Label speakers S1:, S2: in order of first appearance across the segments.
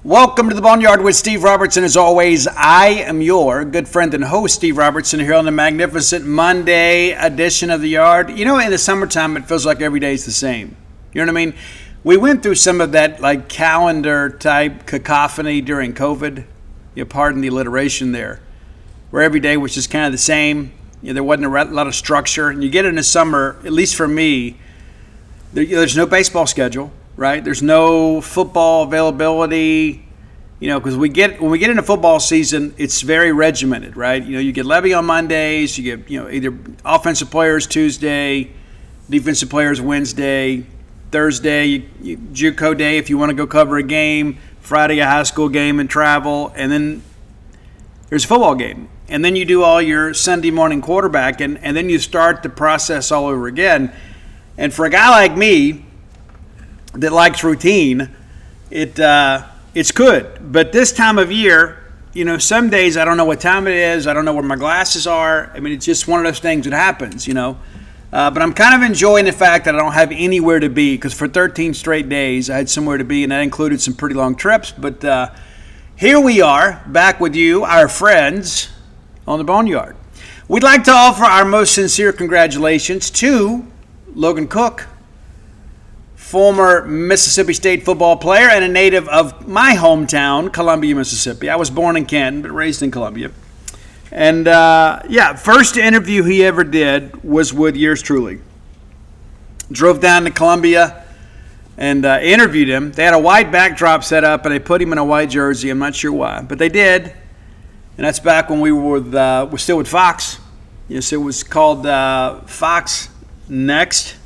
S1: Welcome to the Boneyard with Steve Robertson. As always, I am your good friend and host, Steve Robertson, here on the magnificent Monday edition of the Yard. You know, in the summertime, it feels like every day is the same. You know what I mean? We went through some of that like calendar type cacophony during COVID. Pardon the alliteration there, where every day was just kind of the same. There wasn't a lot of structure. And you get in the summer, at least for me, there's no baseball schedule. Right? There's no football availability, because when we get into football season, it's very regimented, right? You get levy on Mondays, you get, either offensive players Tuesday, defensive players Wednesday, Thursday, JUCO day if you want to go cover a game, Friday a high school game and travel, and then there's a football game. And then you do all your Sunday morning quarterbacking, and then you start the process all over again. And for a guy like me, that likes routine, it's good. But this time of year, some days I don't know what time it is. I don't know where my glasses are. I mean, it's just one of those things that happens, But I'm kind of enjoying the fact that I don't have anywhere to be, because for 13 straight days I had somewhere to be, and that included some pretty long trips. But here we are, back with you, our friends on the Boneyard. We'd like to offer our most sincere congratulations to Logan Cook, former Mississippi State football player and a native of my hometown, Columbia, Mississippi. I was born in Canton, but raised in Columbia. And, first interview he ever did was with yours truly. Drove down to Columbia and interviewed him. They had a white backdrop set up, and they put him in a white jersey. I'm not sure why, but they did. And that's back when we were still with Fox. Yes, it was called Fox Next.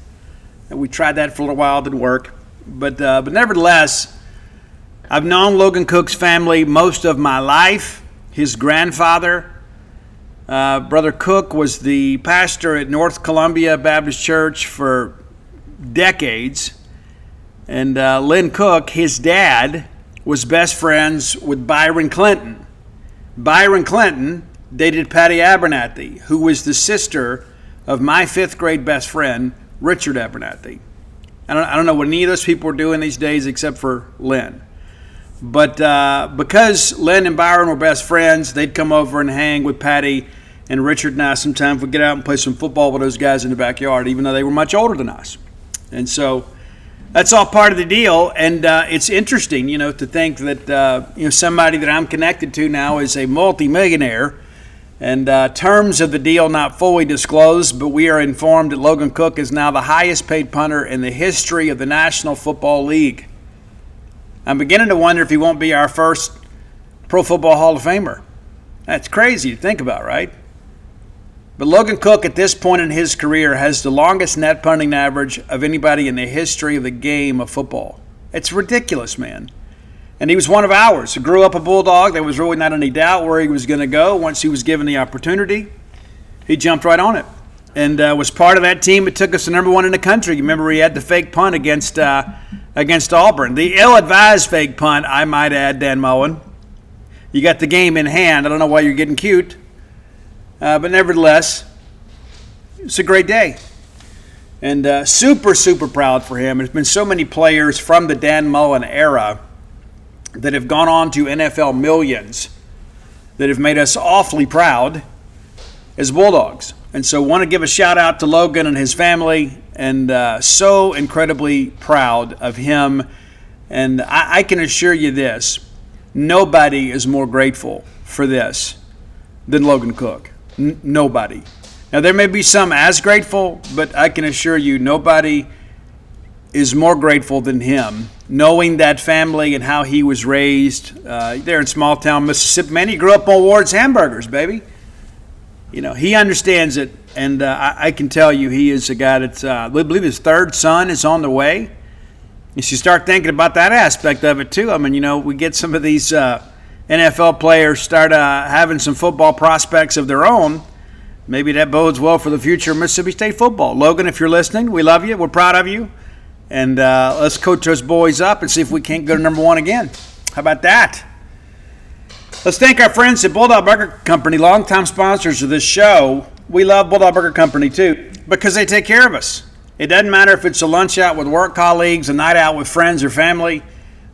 S1: We tried that for a little while, didn't work. But nevertheless, I've known Logan Cook's family most of my life. His grandfather, Brother Cook, was the pastor at North Columbia Baptist Church for decades. And Lynn Cook, his dad, was best friends with Byron Clinton. Byron Clinton dated Patty Abernathy, who was the sister of my fifth grade best friend, Richard Abernathy. I don't know what any of those people are doing these days except for Lynn. But because Lynn and Byron were best friends, they'd come over and hang with Patty and Richard and I. Sometimes we'd get out and play some football with those guys in the backyard, even though they were much older than us. And so that's all part of the deal. And it's interesting, to think that, somebody that I'm connected to now is a multimillionaire. And terms of the deal not fully disclosed, but we are informed that Logan Cook is now the highest paid punter in the history of the National Football League. I'm beginning to wonder if he won't be our first Pro Football Hall of Famer. That's crazy to think about, right? But Logan Cook at this point in his career has the longest net punting average of anybody in the history of the game of football. It's ridiculous, man. And he was one of ours. He grew up a Bulldog. There was really not any doubt where he was going to go once he was given the opportunity. He jumped right on it and was part of that team that took us to number one in the country. You remember he had the fake punt against Auburn. The ill-advised fake punt, I might add, Dan Mullen. You got the game in hand. I don't know why you're getting cute. But nevertheless, it's a great day. And super, super proud for him. There's been so many players from the Dan Mullen era that have gone on to NFL millions that have made us awfully proud as Bulldogs. And so I want to give a shout out to Logan and his family, and so incredibly proud of him. And I can assure you this, nobody is more grateful for this than Logan Cook. Nobody. Now there may be some as grateful, but I can assure you nobody is more grateful than him, knowing that family and how he was raised there in small town Mississippi. Man, he grew up on Ward's Hamburgers, baby. He understands it, and I can tell you he is a guy that's, I believe his third son is on the way. You should start thinking about that aspect of it too. I mean, we get some of these NFL players start having some football prospects of their own. Maybe that bodes well for the future of Mississippi State football. Logan, if you're listening, we love you. We're proud of you. And let's coach those boys up and see if we can't go to number one again. How about that? Let's thank our friends at Bulldog Burger Company, longtime sponsors of this show. We love Bulldog Burger Company, too, because they take care of us. It doesn't matter if it's a lunch out with work colleagues, a night out with friends or family.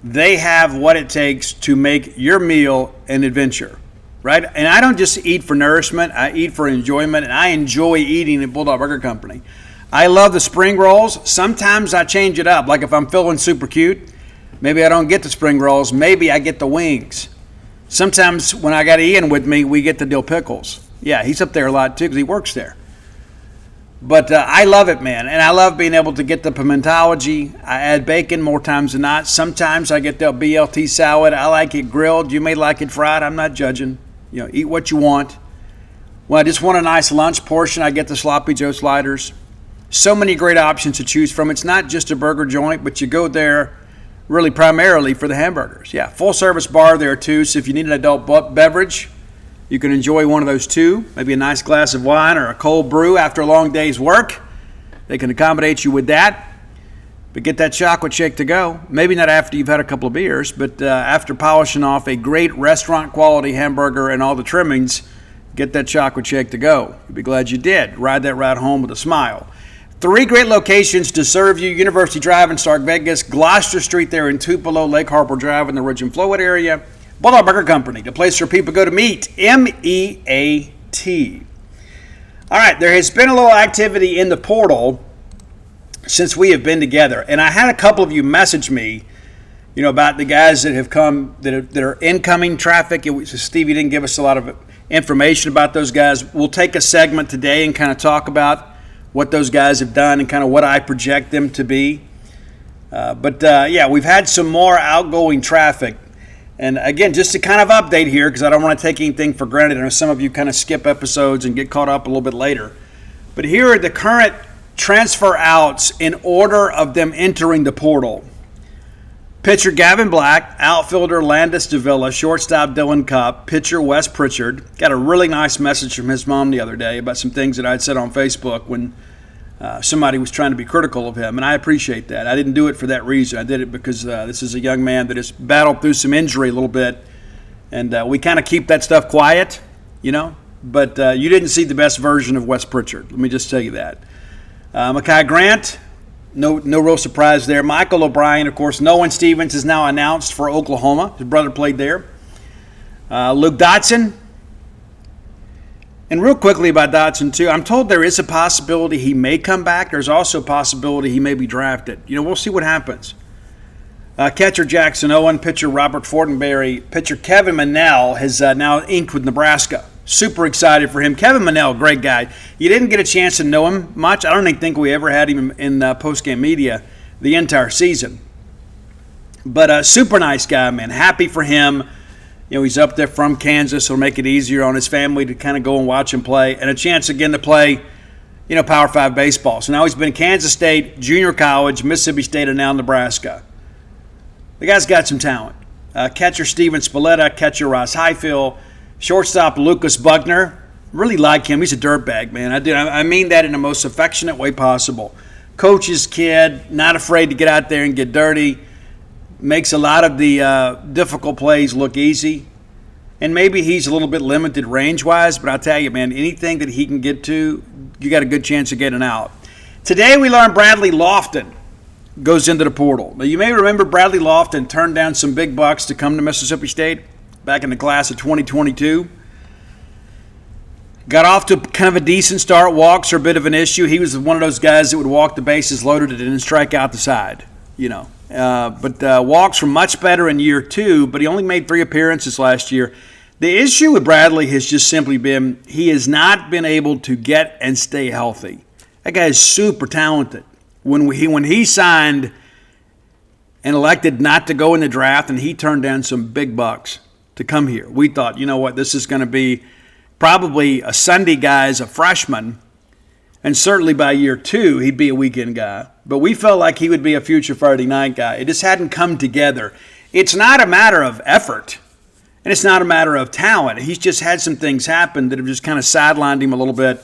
S1: They have what it takes to make your meal an adventure, right? And I don't just eat for nourishment. I eat for enjoyment, and I enjoy eating at Bulldog Burger Company. I love the spring rolls. Sometimes I change it up. Like if I'm feeling super cute, maybe I don't get the spring rolls. Maybe I get the wings. Sometimes when I got Ian with me, we get the dill pickles. Yeah, he's up there a lot too because he works there. But I love it, man. And I love being able to get the pimentology. I add bacon more times than not. Sometimes I get the BLT salad. I like it grilled. You may like it fried. I'm not judging. Eat what you want. When I just want a nice lunch portion, I get the Sloppy Joe sliders. So many great options to choose from. It's not just a burger joint, but you go there really primarily for the hamburgers. Yeah, full service bar there too. So if you need an adult beverage, you can enjoy one of those too. Maybe a nice glass of wine or a cold brew after a long day's work. They can accommodate you with that. But get that chocolate shake to go. Maybe not after you've had a couple of beers, but after polishing off a great restaurant quality hamburger and all the trimmings, get that chocolate shake to go. You'll be glad you did. Ride that ride home with a smile. 3 great locations to serve you: University Drive in Stark Vegas, Gloucester Street there in Tupelo, Lake Harbor Drive in the Ridge and Flowood area. Bulldog Burger Company, the place where people go to meet, MEAT. All right, there has been a little activity in the portal since we have been together, and I had a couple of you message me, about the guys that have come, that are incoming traffic. Stevie didn't give us a lot of information about those guys. We'll take a segment today and kind of talk about what those guys have done and kind of what I project them to be. But we've had some more outgoing traffic. And again, just to kind of update here, because I don't want to take anything for granted. I know some of you kind of skip episodes and get caught up a little bit later. But here are the current transfer outs in order of them entering the portal. Pitcher Gavin Black, outfielder Landis Davila, shortstop Dylan Cupp, pitcher Wes Pritchard. Got a really nice message from his mom the other day about some things that I'd said on Facebook when somebody was trying to be critical of him, and I appreciate that. I didn't do it for that reason. I did it because this is a young man that has battled through some injury a little bit, and we kind of keep that stuff quiet, But you didn't see the best version of Wes Pritchard. Let me just tell you that. Mekhi Grant, no real surprise there. Michael O'Brien, of course. Nolan Stevens is now announced for Oklahoma. His brother played there. Luke Dotson. And real quickly about Dotson, too, I'm told there is a possibility he may come back. There's also a possibility he may be drafted. We'll see what happens. Catcher Jackson Owen, pitcher Robert Fortenberry, pitcher Kevin Monell has now inked with Nebraska. Super excited for him. Kevin Monell, great guy. You didn't get a chance to know him much. I don't even think we ever had him in post-game media the entire season. But a super nice guy, man. Happy for him. He's up there from Kansas. It'll make it easier on his family to kind of go and watch him play. And a chance again to play, Power 5 baseball. So now he's been Kansas State, junior college, Mississippi State, and now Nebraska. The guy's got some talent. Catcher Steven Spalletta, catcher Ross Highfield, shortstop Lucas Buckner. Really like him. He's a dirtbag, man. I mean that in the most affectionate way possible. Coach's kid, not afraid to get out there and get dirty. Makes a lot of the difficult plays look easy. And maybe he's a little bit limited range-wise, but I'll tell you, man, anything that he can get to, you got a good chance of getting out. Today we learned Bradley Lofton goes into the portal. Now, you may remember Bradley Lofton turned down some big bucks to come to Mississippi State back in the class of 2022. Got off to kind of a decent start. Walks are a bit of an issue. He was one of those guys that would walk the bases loaded and didn't strike out the side, But walks were much better in year 2, but he only made 3 appearances last year. The issue with Bradley has just simply been he has not been able to get and stay healthy. That guy is super talented. When he signed and elected not to go in the draft and he turned down some big bucks to come here, we thought, this is going to be probably a Sunday guy as a freshman, and certainly by year 2 he'd be a weekend guy. But we felt like he would be a future Friday night guy. It just hadn't come together. It's not a matter of effort, and it's not a matter of talent. He's just had some things happen that have just kind of sidelined him a little bit.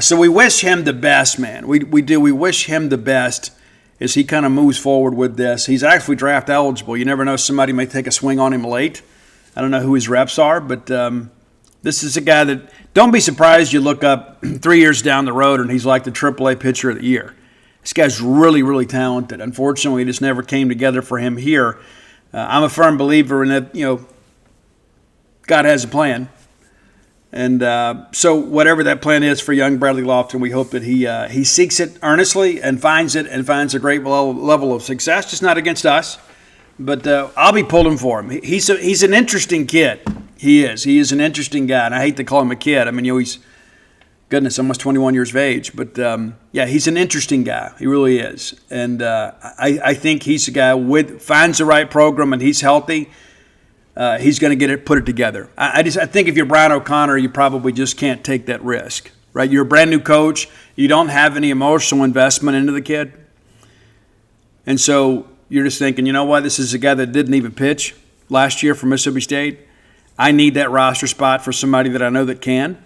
S1: So we wish him the best, man. We do. We wish him the best as he kind of moves forward with this. He's actually draft eligible. You never know, somebody may take a swing on him late. I don't know who his reps are, but this is a guy that, don't be surprised you look up 3 years down the road and he's like the AAA pitcher of the year. This guy's really, really talented. Unfortunately, it just never came together for him here. I'm a firm believer in that, God has a plan. And so whatever that plan is for young Bradley Lofton, we hope that he seeks it earnestly and finds it and finds a great level of success, just not against us. But I'll be pulling for him. He's an interesting kid. He is. He is an interesting guy. And I hate to call him a kid. I mean, he's, goodness, almost 21 years of age. But, he's an interesting guy. He really is. And I think he's a guy finds the right program and he's healthy. He's going to put it together. I think if you're Brian O'Connor, you probably just can't take that risk, right? You're a brand new coach. You don't have any emotional investment into the kid. And so you're just thinking, you know what? This is a guy that didn't even pitch last year for Mississippi State. I need that roster spot for somebody that I know that can.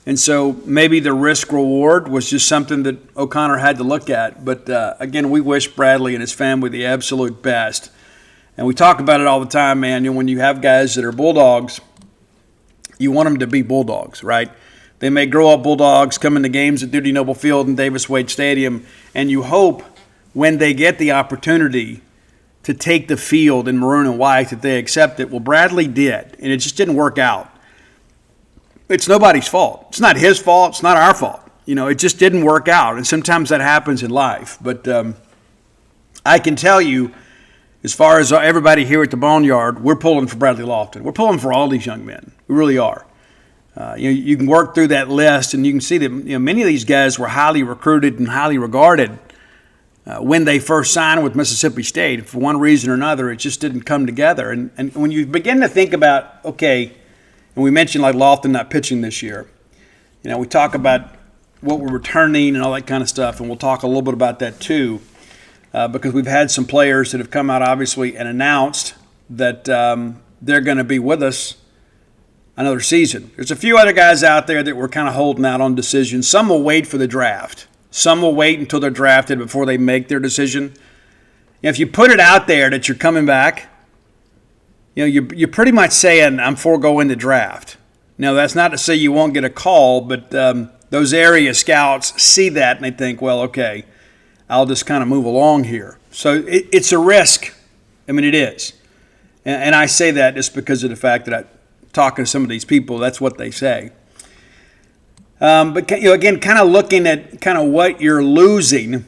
S1: And so maybe the risk reward was just something that O'Connor had to look at. But again, we wish Bradley and his family the absolute best. And we talk about it all the time, man. When you have guys that are Bulldogs, you want them to be Bulldogs, right? They may grow up Bulldogs, come into games at Duty Noble Field and Davis Wade Stadium, and you hope when they get the opportunity to take the field in maroon and white that they accept it. Well, Bradley did, and it just didn't work out. It's nobody's fault. It's not his fault. It's not our fault. It just didn't work out, and sometimes that happens in life. But I can tell you, as far as everybody here at the Boneyard, we're pulling for Bradley Lofton. We're pulling for all these young men. We really are. You can work through that list, and you can see that many of these guys were highly recruited and highly regarded when they first signed with Mississippi State. For one reason or another, it just didn't come together. And when you begin to think about, okay, and we mentioned like Lofton not pitching this year, we talk about what we're returning and all that kind of stuff, and we'll talk a little bit about that too. Because we've had some players that have come out, obviously, and announced that they're going to be with us another season. There's a few other guys out there that we're kind of holding out on decisions. Some will wait for the draft. Some will wait until they're drafted before they make their decision. If you put it out there that you're coming back, you're pretty much saying, I'm foregoing the draft. Now, that's not to say you won't get a call, but those area scouts see that and they think, well, okay, I'll just kind of move along here. So it's a risk. I mean, it is. And I say that just because of the fact that I'm talking to some of these people, that's what they say. But, again, kind of looking at kind of what you're losing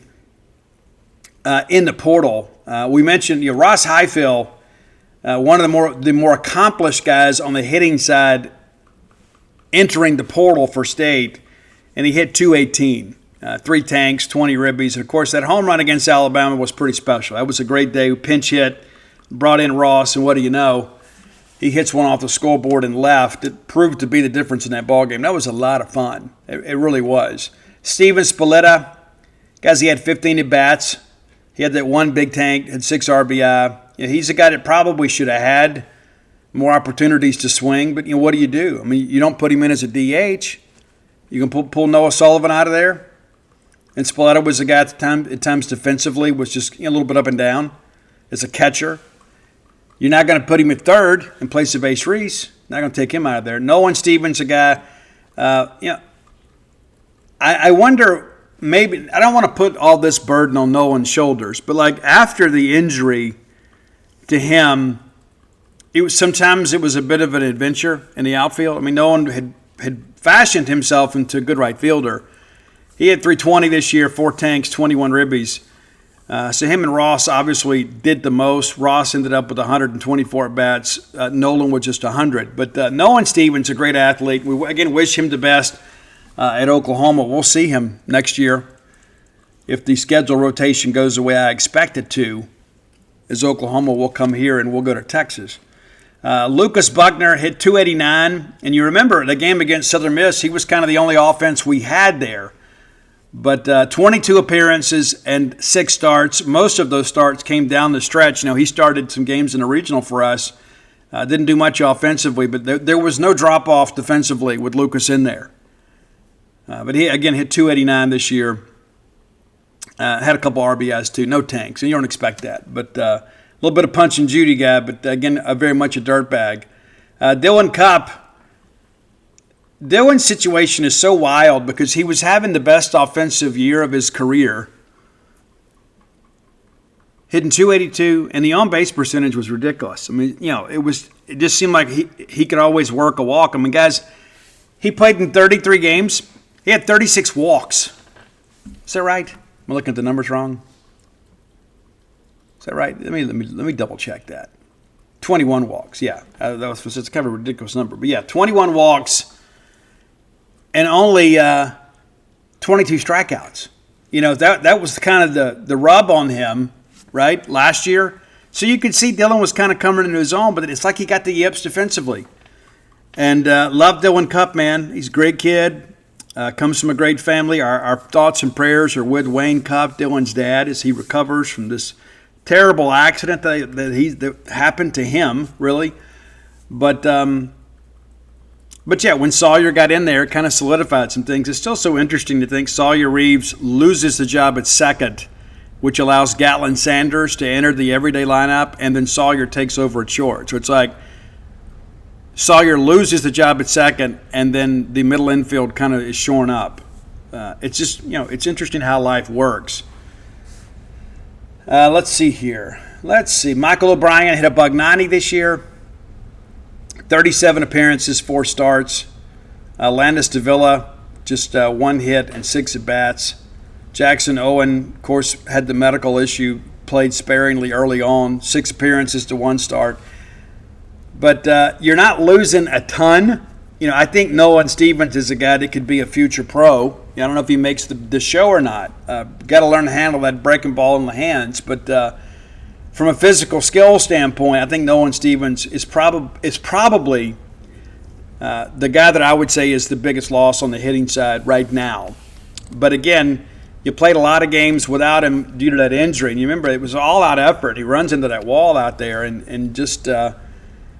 S1: in the portal. We mentioned Ross Highfill, one of the more accomplished guys on the hitting side entering the portal for State, and he hit .218. 3 tanks, 20 ribbies. And, of course, that home run against Alabama was pretty special. That was a great day. Pinch hit, brought in Ross, and what do you know? He hits one off the scoreboard and left. It proved to be the difference in that ballgame. That was a lot of fun. It really was. Steven Spalletta, guys, he had 15 at-bats. He had that one big tank, had 6 RBI. He's a guy that probably should have had more opportunities to swing. But, what do? I mean, you don't put him in as a DH. You can pull Noah Sullivan out of there. And Spalletta was a guy at times defensively was just a little bit up and down as a catcher. You're not going to put him at third in place of Ace Reese. Not going to take him out of there. Nolan Stevens, a guy, I wonder, maybe, I don't want to put all this burden on Nolan's shoulders, but like after the injury to him, sometimes it was a bit of an adventure in the outfield. I mean, Nolan had fashioned himself into a good right fielder. He had .320 this year, 4 tanks, 21 ribbies. So him and Ross obviously did the most. Ross ended up with 124 at-bats. Nolan with just 100. But Nolan Stevens, a great athlete. We, again, wish him the best at Oklahoma. We'll see him next year if the schedule rotation goes the way I expect it to, as Oklahoma will come here and we'll go to Texas. Lucas Buckner hit .289. And you remember the game against Southern Miss, he was kind of the only offense we had there. But 22 appearances and 6 starts. Most of those starts came down the stretch. He started some games in the regional for us. Didn't do much offensively, but there was no drop-off defensively with Lucas in there. But he, again, hit .289 this year. Had a couple RBIs, too. No tanks, and you don't expect that. But a little bit of punch and Judy guy, but, again, very much a dirtbag. Dylan Cupp. Dylan's situation is so wild because he was having the best offensive year of his career. hitting 282, and the on-base percentage was ridiculous. I mean, it just seemed like he could always work a walk. I mean, guys, he played in 33 games. He had 36 walks. Is that right? Am I looking at the numbers wrong? Is that right? Let me double check that. 21 walks, yeah. It's kind of a ridiculous number. But yeah, 21 walks and only 22 strikeouts. That was kind of the rub on him, right, last year. So you could see Dylan was kind of coming into his own, but it's like he got the yips defensively. And love Dylan Cup, man. He's a great kid. Comes from a great family. Our thoughts and prayers are with Wayne Cup, Dylan's dad, as he recovers from this terrible accident that happened to him, really. But yeah, when Sawyer got in there, it kind of solidified some things. It's still so interesting to think Sawyer Reeves loses the job at second, which allows Gatlin Sanders to enter the everyday lineup, and then Sawyer takes over at short. So it's like Sawyer loses the job at second, and then the middle infield kind of is shorn up. It's just, it's interesting how life works. Let's see here. Michael O'Brien hit a .190 this year. 37 appearances, 4 starts. Landis Davila, just 1 hit and 6 at-bats. Jackson Owen, of course, had the medical issue, played sparingly early on, 6 appearances to 1 start. But you're not losing a ton. I think Nolan Stevens is a guy that could be a future pro. I don't know if he makes the show or not. Got to learn to handle that breaking ball in the hands. But from a physical skill standpoint, I think Nolan Stevens is probably the guy that I would say is the biggest loss on the hitting side right now. But again, you played a lot of games without him due to that injury. And you remember, it was all-out effort. He runs into that wall out there and just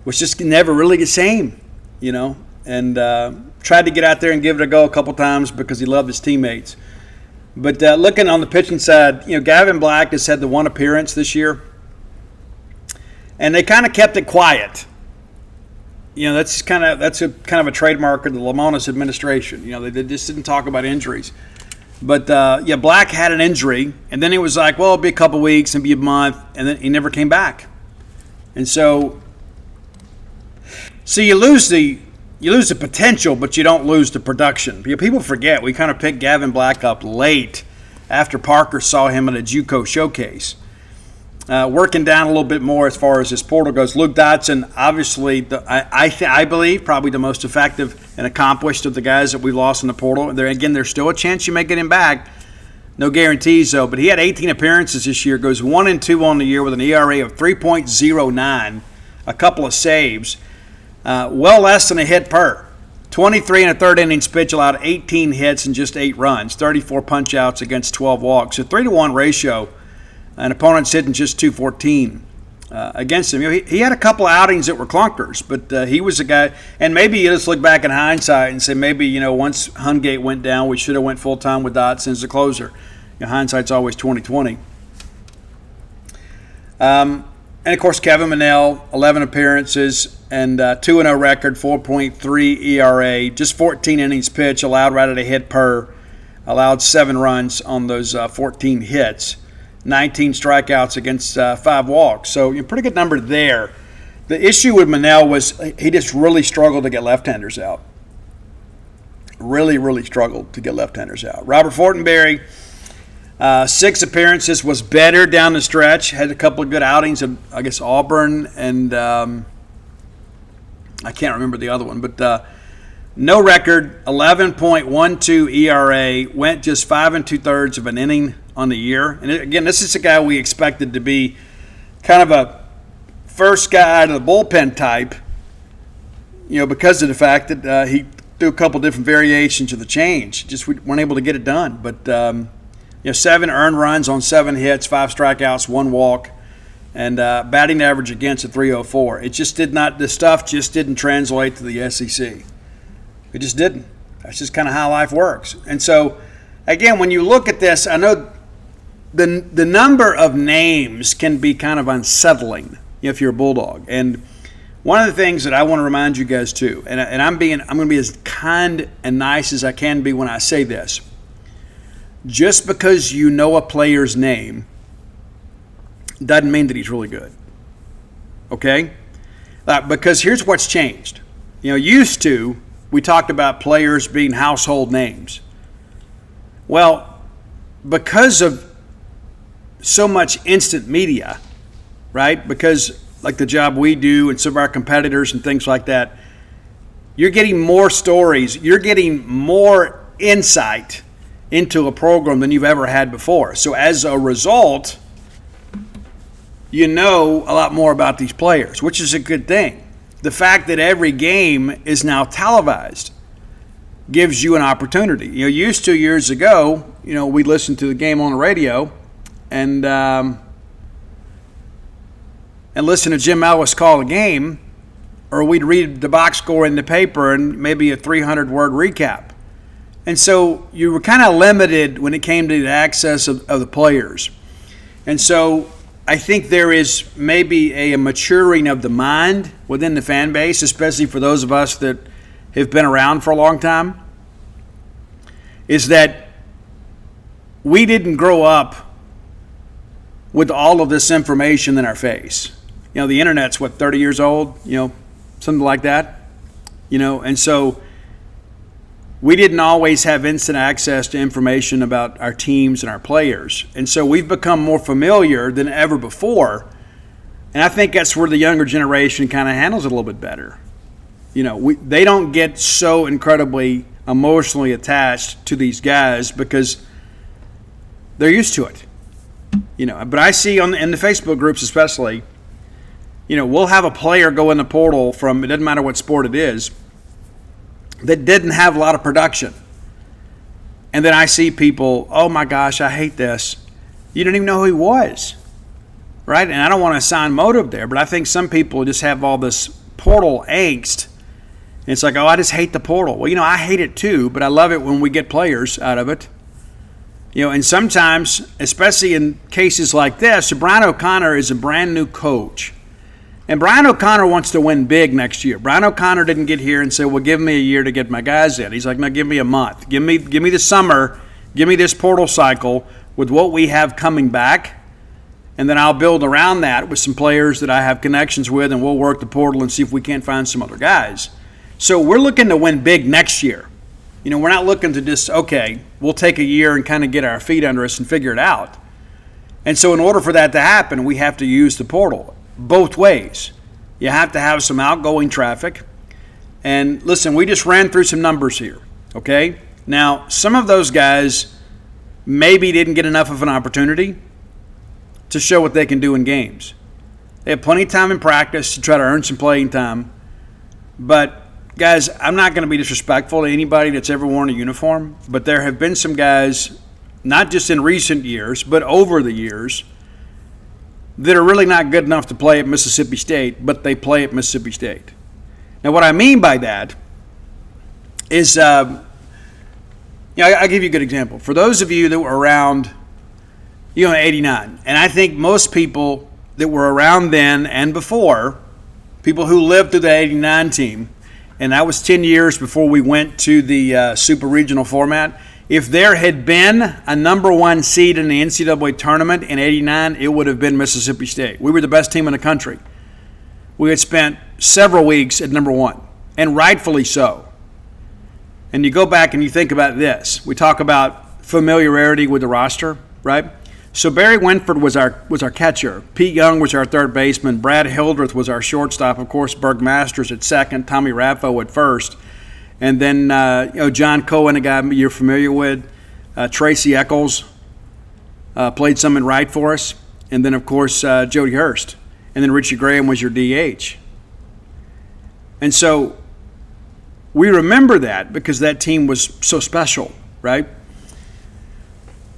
S1: was just never really the same, and tried to get out there and give it a go a couple times because he loved his teammates. But looking on the pitching side, Gavin Black has had the 1 appearance this year, and they kind of kept it quiet. That's kind of a trademark of the Lamona's administration. They just didn't talk about injuries. But Black had an injury, and then it was like, well, it'll be a couple weeks, and be a month, and then he never came back. And so you lose the potential, but you don't lose the production. People forget we kind of picked Gavin Black up late after Parker saw him at a JUCO showcase. Working down a little bit more as far as his portal goes. Luke Dotson, obviously, I believe, probably the most effective and accomplished of the guys that we lost in the portal. There's still a chance you may get him back. No guarantees, though. But he had 18 appearances this year, goes 1-2 on the year with an ERA of 3.09, a couple of saves. Well less than a hit per. 23 and a third innings pitch, allowed 18 hits and just 8 runs, 34 punch-outs against 12 walks. A 3-to-1 ratio, and opponents hitting just 214 against him. He had a couple of outings that were clunkers, but he was a guy, and maybe you just look back in hindsight and say maybe, once Hungate went down, we should have went full-time with Dotson as the closer. Hindsight's always 20/20. And, of course, Kevin Monell, 11 appearances and 2-0 record, 4.3 ERA, just 14 innings pitch, allowed right at a hit per, allowed 7 runs on those 14 hits, 19 strikeouts against 5 walks. So a pretty good number there. The issue with Monell was he just really struggled to get left-handers out. Really, really struggled to get left-handers out. Robert Fortenberry, 6 appearances, was better down the stretch. Had a couple of good outings of, I guess, Auburn and I can't remember the other one. But no record, 11.12 ERA, went just 5 2/3 of an inning on the year. And again, this is a guy we expected to be kind of a first guy out of the bullpen type, because of the fact that he threw a couple different variations of the change. Just we weren't able to get it done. But 7 earned runs on 7 hits, 5 strikeouts, 1 walk, and batting average against a 304. It just did not. The stuff just didn't translate to the SEC. It just didn't. That's just kind of how life works. And so, again, when you look at this, I know the number of names can be kind of unsettling if you're a Bulldog. And one of the things that I want to remind you guys too, and I'm going to be as kind and nice as I can be when I say this. Just because you know a player's name doesn't mean that he's really good. Okay? Because here's what's changed. Used to, we talked about players being household names. Well, because of so much instant media, right? Because like the job we do and some of our competitors and things like that, you're getting more stories. You're getting more insight into a program than you've ever had before. So as a result, you know a lot more about these players, which is a good thing. The fact that every game is now televised gives you an opportunity. Used to years ago, we listened to the game on the radio and listen to Jim Ellis call a game, or we'd read the box score in the paper and maybe a 300-word recap. And so you were kind of limited when it came to the access of the players. And so I think there is maybe a maturing of the mind within the fan base, especially for those of us that have been around for a long time, is that we didn't grow up with all of this information in our face. The internet's 30 years old, something like that, and so we didn't always have instant access to information about our teams and our players. And so we've become more familiar than ever before. And I think that's where the younger generation kind of handles it a little bit better. They don't get so incredibly emotionally attached to these guys because they're used to it. But I see in the Facebook groups especially, we'll have a player go in the portal from, it doesn't matter what sport it is, that didn't have a lot of production. And then I see people, oh my gosh, I hate this. You didn't even know who he was, right? And I don't want to assign motive there, but I think some people just have all this portal angst. And it's like, oh, I just hate the portal. Well, I hate it too, but I love it when we get players out of it. And sometimes, especially in cases like this, Brian O'Connor is a brand new coach. And Brian O'Connor wants to win big next year. Brian O'Connor didn't get here and say, well, give me a year to get my guys in. He's like, no, give me a month. Give me the summer. Give me this portal cycle with what we have coming back. And then I'll build around that with some players that I have connections with, and we'll work the portal and see if we can't find some other guys. So we're looking to win big next year. We're not looking to just, okay, we'll take a year and kind of get our feet under us and figure it out. And so in order for that to happen, we have to use the portal both ways. You have to have some outgoing traffic. And listen, we just ran through some numbers here, okay? Now, some of those guys maybe didn't get enough of an opportunity to show what they can do in games. They have plenty of time in practice to try to earn some playing time. But, guys, I'm not going to be disrespectful to anybody that's ever worn a uniform, but there have been some guys, not just in recent years, but over the years, that are really not good enough to play at Mississippi State, but they play at Mississippi State. Now, what I mean by that is, I'll give you a good example. For those of you that were around, in 89, and I think most people that were around then and before, people who lived through the 89 team, and that was 10 years before we went to the super regional format. If there had been a number one seed in the NCAA tournament in 89, it would have been Mississippi State. We were the best team in the country. We had spent several weeks at number one, and rightfully so. And you go back and you think about this. We talk about familiarity with the roster, right? So Barry Winford was our catcher. Pete Young was our third baseman. Brad Hildreth was our shortstop. Of course, Berg Masters at second. Tommy Raffo at first. And then, John Cohen, a guy you're familiar with. Tracy Eccles played some in right for us. And then, of course, Jody Hurst. And then Richie Graham was your DH. And so we remember that because that team was so special, right?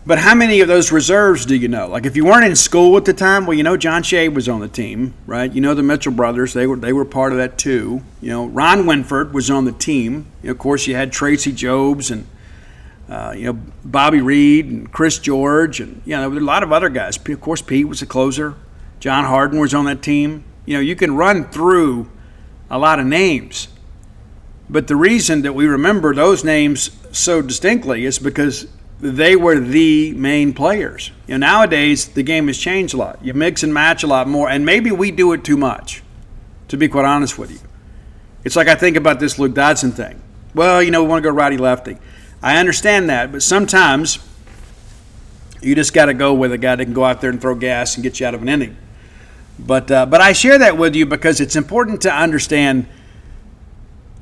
S1: But how many of those reserves do you know? Like if you weren't in school at the time, well, John Shea was on the team, right? The Mitchell brothers, they were part of that too. Ron Winford was on the team. Of course, you had Tracy Jobs and Bobby Reed and Chris George and there were a lot of other guys. Of course, Pete was a closer. John Harden was on that team. You can run through a lot of names. But the reason that we remember those names so distinctly is because they were the main players. Nowadays, the game has changed a lot. You mix and match a lot more, and maybe we do it too much, to be quite honest with you. It's like I think about this Luke Dodson thing. Well, we want to go righty-lefty. I understand that, but sometimes you just got to go with a guy that can go out there and throw gas and get you out of an inning. But I share that with you because it's important to understand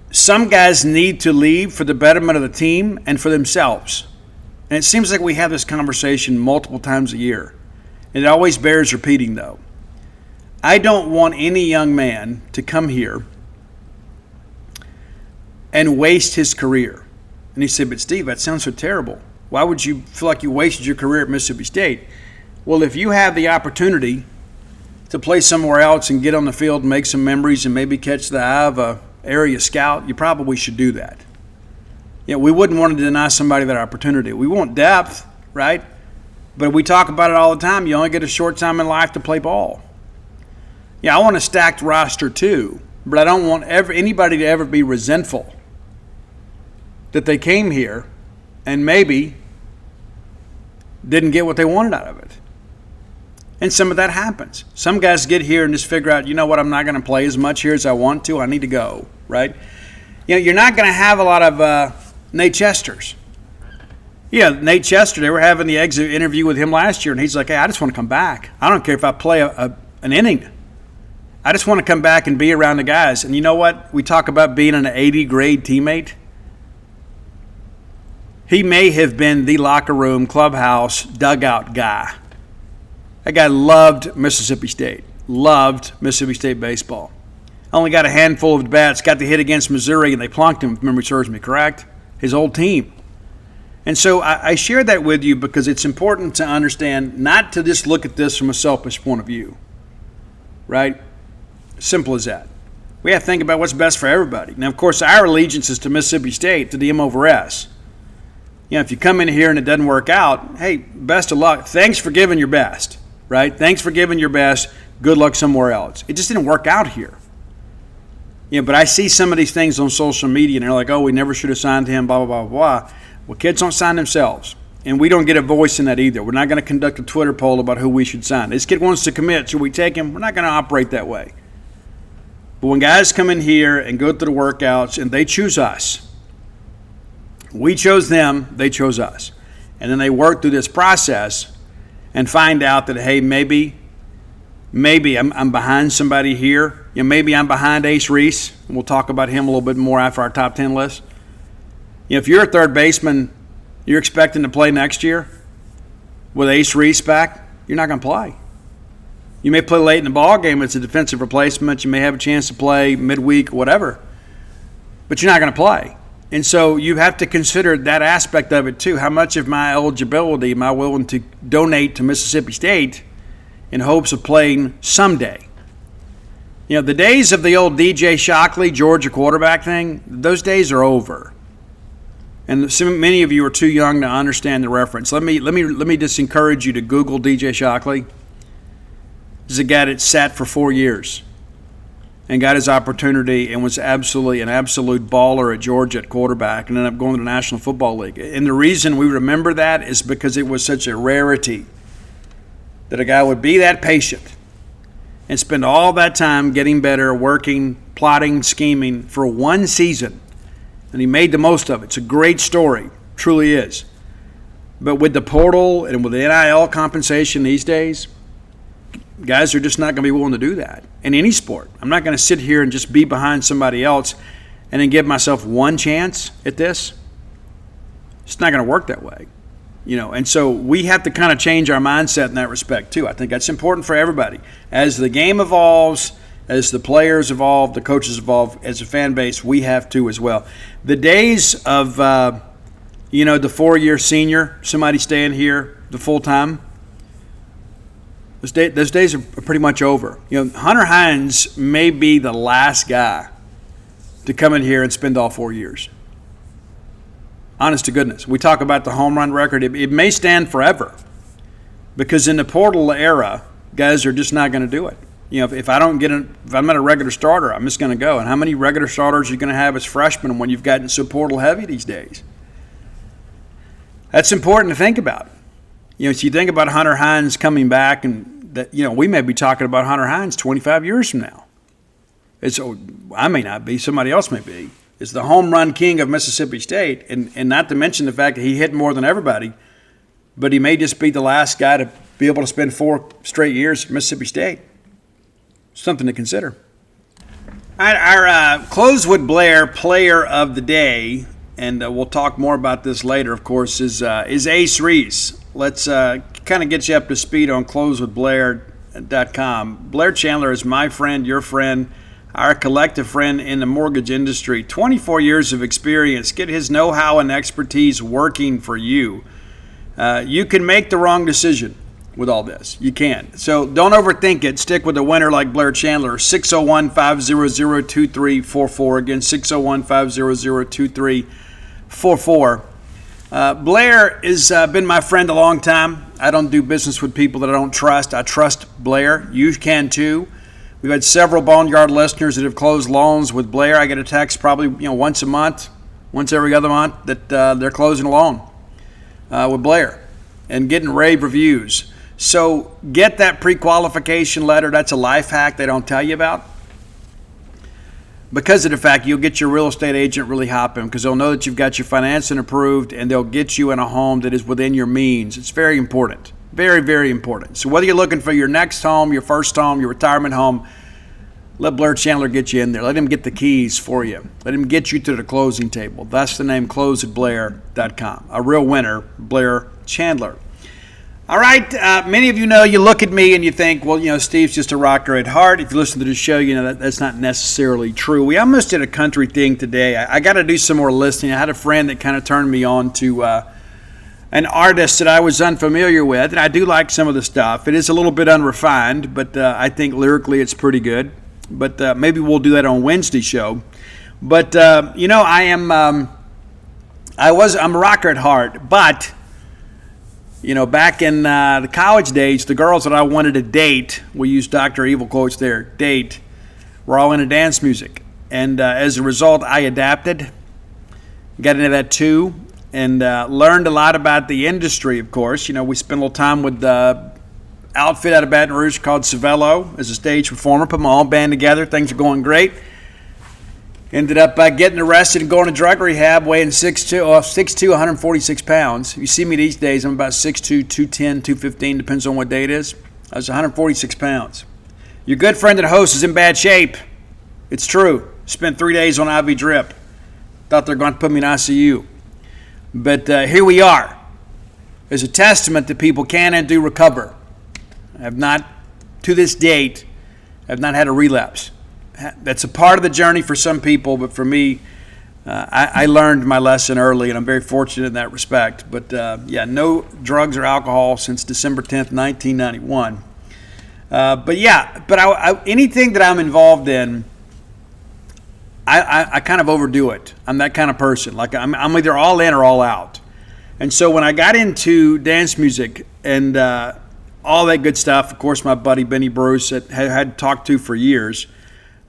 S1: some guys need to leave for the betterment of the team and for themselves. And it seems like we have this conversation multiple times a year. It always bears repeating, though. I don't want any young man to come here and waste his career. And he said, but Steve, that sounds so terrible. Why would you feel like you wasted your career at Mississippi State? Well, if you have the opportunity to play somewhere else and get on the field and make some memories and maybe catch the eye of an area scout, you probably should do that. We wouldn't want to deny somebody that opportunity. We want depth, right? But we talk about it all the time. You only get a short time in life to play ball. I want a stacked roster too, but I don't want anybody to ever be resentful that they came here and maybe didn't get what they wanted out of it. And some of that happens. Some guys get here and just figure out, I'm not going to play as much here as I want to. I need to go, right? You're not going to have a lot of Nate Chesters. Nate Chester, they were having the exit interview with him last year, and he's like, hey, I just want to come back. I don't care if I play an inning. I just want to come back and be around the guys. And you know what? We talk about being an 80-grade teammate. He may have been the locker room, clubhouse, dugout guy. That guy loved Mississippi State, loved Mississippi State baseball. Only got a handful of bats, got the hit against Missouri, and they plunked him, if memory serves me correct, his old team. And so I share that with you because it's important to understand not to just look at this from a selfish point of view, right? Simple as that. We have to think about what's best for everybody. Now, of course, our allegiance is to Mississippi State, to the M over S. If you come in here and it doesn't work out, hey, best of luck. Thanks for giving your best, right? Thanks for giving your best. Good luck somewhere else. It just didn't work out here. But I see some of these things on social media, and they're like, oh, we never should have signed him, blah, blah, blah, blah. Well, kids don't sign themselves, and we don't get a voice in that either. We're not going to conduct a Twitter poll about who we should sign. This kid wants to commit. Should we take him? We're not going to operate that way. But when guys come in here and go through the workouts and they choose us, we chose them, they chose us. And then they work through this process and find out that, hey, maybe I'm behind somebody here. Maybe I'm behind Ace Reese. And we'll talk about him a little bit more after our top 10 list. If you're a third baseman, you're expecting to play next year with Ace Reese back, you're not going to play. You may play late in the ball game. It's a defensive replacement. You may have a chance to play midweek, whatever. But you're not going to play. And so you have to consider that aspect of it too. How much of my eligibility am I willing to donate to Mississippi State in hopes of playing someday? The days of the old DJ Shockley, Georgia quarterback thing, those days are over. And so many of you are too young to understand the reference. Let me just encourage you to Google DJ Shockley. This is a guy that sat for 4 years and got his opportunity and was absolutely an absolute baller at Georgia at quarterback and ended up going to the National Football League. And the reason we remember that is because it was such a rarity that a guy would be that patient and spend all that time getting better, working, plotting, scheming for one season. And he made the most of it. It's a great story, truly is. But with the portal and with the NIL compensation these days, guys are just not going to be willing to do that in any sport. I'm not going to sit here and just be behind somebody else and then give myself one chance at this. It's not going to work that way. And so we have to kind of change our mindset in that respect too. I think that's important for everybody. As the game evolves, as the players evolve, the coaches evolve, as a fan base, we have to as well. The days of, the 4-year senior, somebody staying here the full time, those days are pretty much over. Hunter Hines may be the last guy to come in here and spend all 4 years. Honest to goodness. We talk about the home run record. It may stand forever because in the portal era, guys are just not going to do it. If I'm not a regular starter, I'm just going to go. And how many regular starters are you going to have as freshmen when you've gotten so portal heavy these days? That's important to think about. So you think about Hunter Hines coming back, and that we may be talking about Hunter Hines 25 years from now. I may not be, somebody else may be. It's the home run king of Mississippi State, and not to mention the fact that he hit more than everybody, but he may just be the last guy to be able to spend 4 straight years at Mississippi State. Something to consider. All right, our Close with Blair player of the day, and we'll talk more about this later, of course, is Ace Reese. Let's kind of get you up to speed on closewithblair.com. Blair Chandler is my friend, your friend, our collective friend in the mortgage industry. 24 years of experience. Get his know-how and expertise working for you. You can make the wrong decision with all this. You can. So don't overthink it. Stick with a winner like Blair Chandler. 601-500-2344. Again, 601-500-2344. Blair has been my friend a long time. I don't do business with people that I don't trust. I trust Blair. You can too. We've had several Boneyard listeners that have closed loans with Blair. I get a text probably once a month, once every other month that they're closing a loan with Blair and getting rave reviews. So get that pre-qualification letter. That's a life hack they don't tell you about. Because of the fact you'll get your real estate agent really hopping because they'll know that you've got your financing approved and they'll get you in a home that is within your means. It's very important. Very, very important. So whether you're looking for your next home, your first home, your retirement home, let Blair Chandler get you in there. Let him get the keys for you. Let him get you to the closing table. That's the name, closewithblair.com. A real winner, Blair Chandler. All right, many of you know, you look at me and you think, well, Steve's just a rocker at heart. If you listen to the show, that's not necessarily true. We almost did a country thing today. I got to do some more listening. I had a friend that kind of turned me on to an artist that I was unfamiliar with, and I do like some of the stuff. It is a little bit unrefined, but I think lyrically it's pretty good. But maybe we'll do that on Wednesday's show. But, I'm a rocker at heart, but back in the college days, the girls that I wanted to date, we used Dr. Evil quotes there, date, were all into dance music. And as a result, I adapted, got into that too, and learned a lot about the industry, of course. We spent a little time with the outfit out of Baton Rouge called Savello as a stage performer, put my own band together. Things are going great. Ended up getting arrested and going to drug rehab, weighing 6'2", 146 pounds. If you see me these days, I'm about 6'2", 210, 215, depends on what day it is. I was 146 pounds. Your good friend and host is in bad shape. It's true. Spent 3 days on IV drip. Thought they were going to put me in ICU. But here we are. As a testament that people can and do recover. I have not, to this date, have not had a relapse. That's a part of the journey for some people, but for me, I learned my lesson early, and I'm very fortunate in that respect. But no drugs or alcohol since December 10th, 1991. Anything that I'm involved in, I kind of overdo it. I'm that kind of person. Like I'm either all in or all out. And so when I got into dance music and all that good stuff, of course, my buddy Benny Bruce had talked to for years.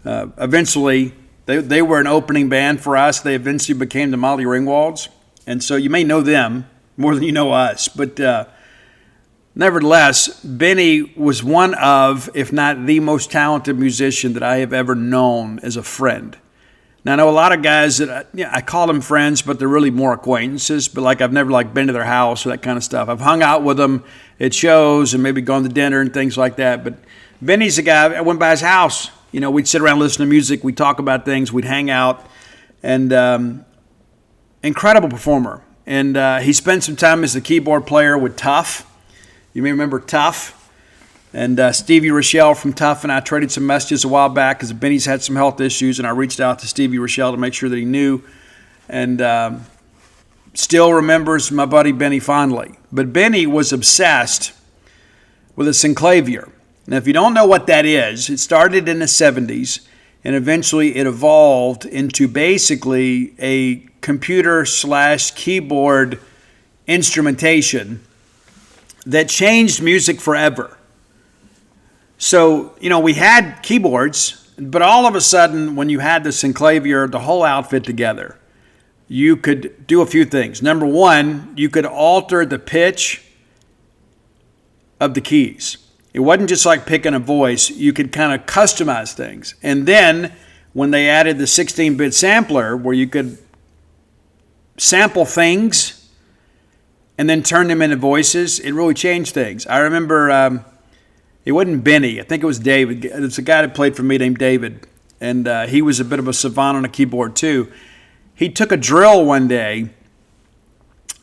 S1: Eventually, they were an opening band for us. They eventually became the Molly Ringwalds. And so you may know them more than you know us. But nevertheless, Benny was one of, if not the most talented musician that I have ever known as a friend. Now, I know a lot of guys that I call them friends, but they're really more acquaintances. But I've never been to their house or that kind of stuff. I've hung out with them at shows and maybe gone to dinner and things like that. But Benny's a guy, I went by his house. We'd sit around listen to music, we'd talk about things, we'd hang out, and incredible performer. And he spent some time as the keyboard player with Tuff. You may remember Tuff. And Stevie Rochelle from Tuff and I traded some messages a while back because Benny's had some health issues, and I reached out to Stevie Rochelle to make sure that he knew. And still remembers my buddy Benny fondly. But Benny was obsessed with a synclavier. Now, if you don't know what that is, it started in the 70s, and eventually it evolved into basically a computer/keyboard instrumentation that changed music forever. So, we had keyboards, but all of a sudden, when you had the synclavier, the whole outfit together, you could do a few things. Number one, you could alter the pitch of the keys. It wasn't just like picking a voice. You could kind of customize things. And then when they added the 16-bit sampler where you could sample things and then turn them into voices, it really changed things. I remember it wasn't Benny. I think it was David. It's a guy that played for me named David. And he was a bit of a savant on a keyboard too. He took a drill one day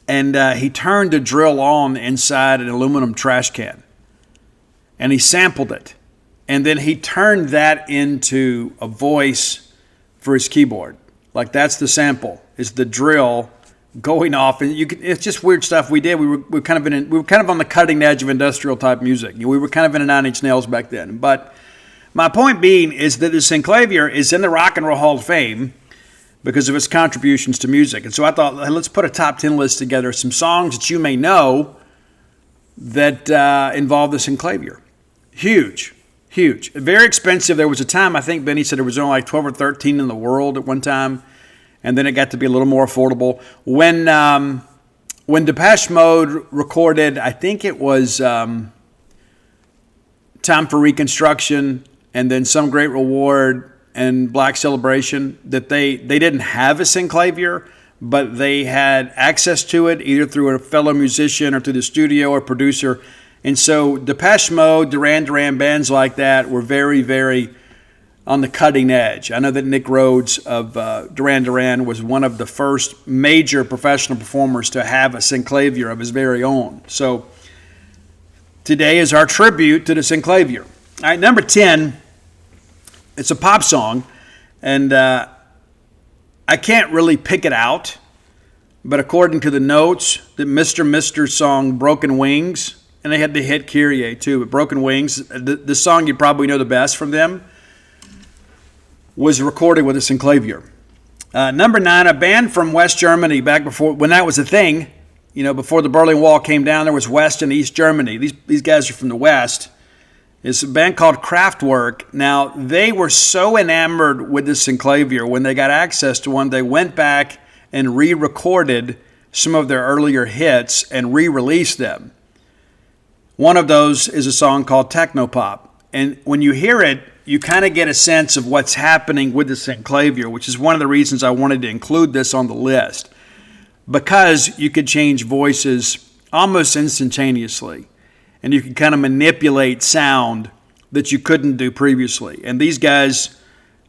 S1: and he turned the drill on inside an aluminum trash can. And he sampled it. And then he turned that into a voice for his keyboard. Like that's the sample, is the drill going off. And it's just weird stuff we did. We were kind of on the cutting edge of industrial type music. We were kind of into Nine Inch Nails back then. But my point being is that the synclavier is in the Rock and Roll Hall of Fame because of its contributions to music. And so I thought, let's put a top 10 list together, some songs that you may know that involve the synclavier. Huge. Very expensive. There was a time, I think Benny said there was only like 12 or 13 in the world at one time, and then it got to be a little more affordable. When Depeche Mode recorded, I think it was Time for Reconstruction and then Some Great Reward and Black Celebration, that they didn't have a synclavier, but they had access to it either through a fellow musician or through the studio or producer. And so Depeche Mode, Duran Duran, bands like that were very, very on the cutting edge. I know that Nick Rhodes of Duran Duran was one of the first major professional performers to have a synclavier of his very own. So today is our tribute to the synclavier. All right, number 10, it's a pop song, and I can't really pick it out, but according to the notes, the Mr. Mr. song Broken Wings, and they had the hit Kyrie too, but Broken Wings, the song you probably know the best from them, was recorded with a synclavier. Number 9, a band from West Germany, back before, when that was a thing, before the Berlin Wall came down, there was West and East Germany. These guys are from the West. It's a band called Kraftwerk. Now, they were so enamored with the synclavier, when they got access to one, they went back and re-recorded some of their earlier hits and re-released them. One of those is a song called Technopop. And when you hear it, you kind of get a sense of what's happening with the synclavier, which is one of the reasons I wanted to include this on the list, because you could change voices almost instantaneously. And you can kind of manipulate sound that you couldn't do previously. And these guys,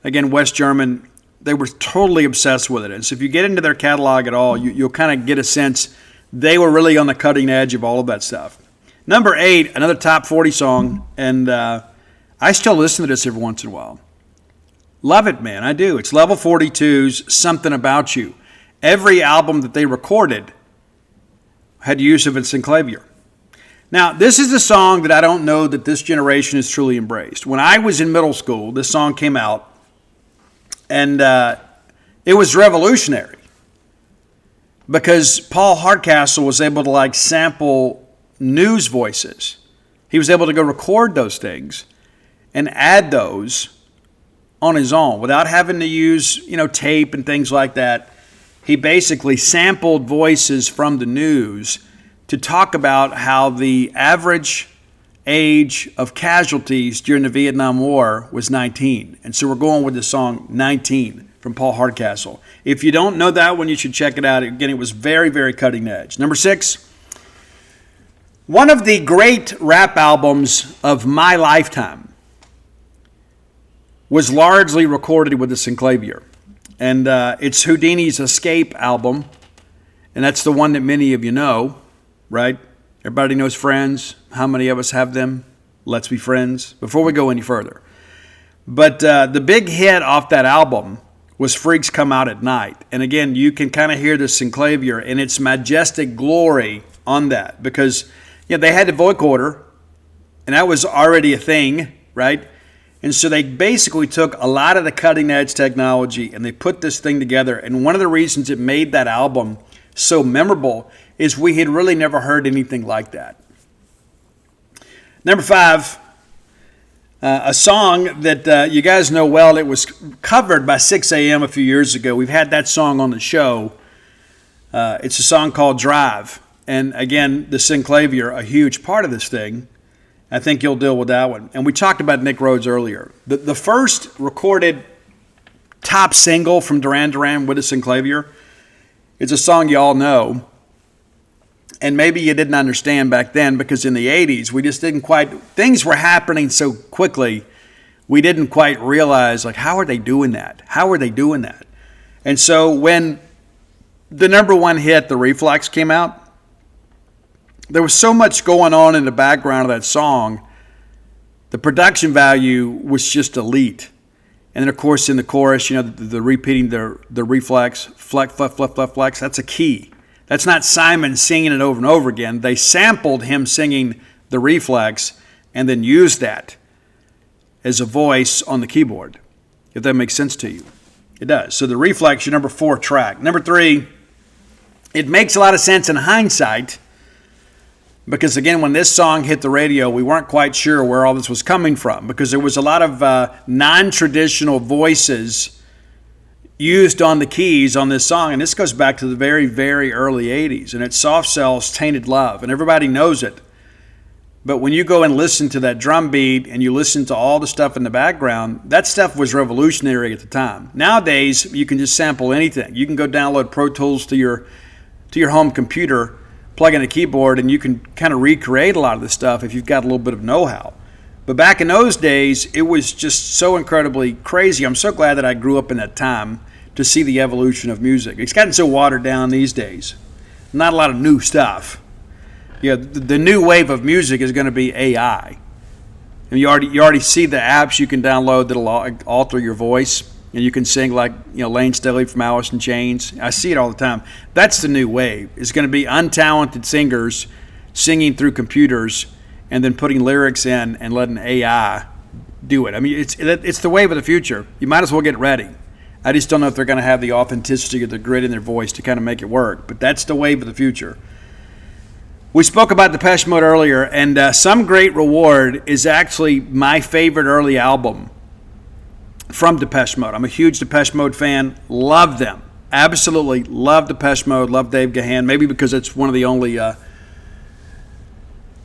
S1: again, West German, they were totally obsessed with it. And so if you get into their catalog at all, you'll kind of get a sense they were really on the cutting edge of all of that stuff. Number 8, another top 40 song, and I still listen to this every once in a while. Love it, man, I do. It's Level 42's Something About You. Every album that they recorded had use of a synclavier. Now, this is a song that I don't know that this generation has truly embraced. When I was in middle school, this song came out, and it was revolutionary because Paul Hardcastle was able to sample news voices. He was able to go record those things and add those on his own without having to use, tape and things like that. He basically sampled voices from the news to talk about how the average age of casualties during the Vietnam War was 19. And so we're going with the song 19 from Paul Hardcastle. If you don't know that one, you should check it out. Again, it was very, very cutting edge. Number 6, one of the great rap albums of my lifetime was largely recorded with the synclavier. And it's Houdini's Escape album. And that's the one that many of you know. Right? Everybody knows Friends. How many of us have them? Let's be friends. Before we go any further. But the big hit off that album was Freaks Come Out at Night. And again, you can kind of hear the synclavier and its majestic glory on that. Because they had the vocoder, and that was already a thing, right? And so they basically took a lot of the cutting edge technology and they put this thing together. And one of the reasons it made that album so memorable is we had really never heard anything like that. Number 5, a song that you guys know well. It was covered by 6 a.m. a few years ago. We've had that song on the show It's a song called Drive. And again, the synclavier, a huge part of this thing. I think you'll deal with that one. And we talked about Nick Rhodes earlier. The first recorded top single from Duran Duran with a synclavier is a song you all know. And maybe you didn't understand back then because in the 80s, we just didn't quite, things were happening so quickly, we didn't quite realize, like, how are they doing that? How are they doing that? And so when the number one hit, The Reflex, came out, there was so much going on in the background of that song. The production value was just elite. And then, of course, in the chorus, the repeating the reflex, flex, flex, flex, flex, flex, that's a key. That's not Simon singing it over and over again. They sampled him singing the reflex and then used that as a voice on the keyboard, if that makes sense to you. It does. So the reflex, your number 4 track. Number 3, it makes a lot of sense in hindsight because, again, when this song hit the radio, we weren't quite sure where all this was coming from because there was a lot of non-traditional voices used on the keys on this song. And this goes back to the very, very early 80s. And it's Soft Cell's Tainted Love. And everybody knows it. But when you go and listen to that drum beat and you listen to all the stuff in the background, that stuff was revolutionary at the time. Nowadays, you can just sample anything. You can go download Pro Tools to your home computer, plug in a keyboard, and you can kind of recreate a lot of this stuff if you've got a little bit of know-how. But back in those days, it was just so incredibly crazy. I'm so glad that I grew up in that time to see the evolution of music. It's gotten so watered down these days. Not a lot of new stuff. The new wave of music is going to be AI. And you already see the apps you can download that'll alter your voice, and you can sing like Lane Staley from Alice in Chains. I see it all the time. That's the new wave. It's going to be untalented singers singing through computers and then putting lyrics in and letting AI do it. I mean, it's the wave of the future. You might as well get ready. I just don't know if they're going to have the authenticity or the grit in their voice to kind of make it work. But that's the wave of the future. We spoke about Depeche Mode earlier, and Some Great Reward is actually my favorite early album from Depeche Mode. I'm a huge Depeche Mode fan. Love them. Absolutely love Depeche Mode. Love Dave Gahan. Maybe because it's one of the only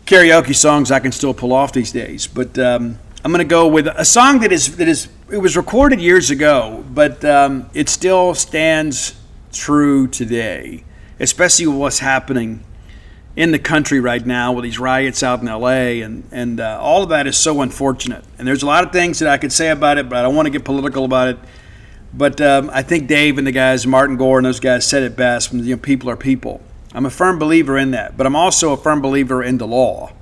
S1: karaoke songs I can still pull off these days. But I'm going to go with a song that it was recorded years ago, but it still stands true today, especially with what's happening in the country right now with these riots out in L.A. and all of that is so unfortunate. And there's a lot of things that I could say about it, but I don't want to get political about it. But I think Dave and the guys, Martin Gore and those guys said it best, people are people. I'm a firm believer in that, but I'm also a firm believer in the law.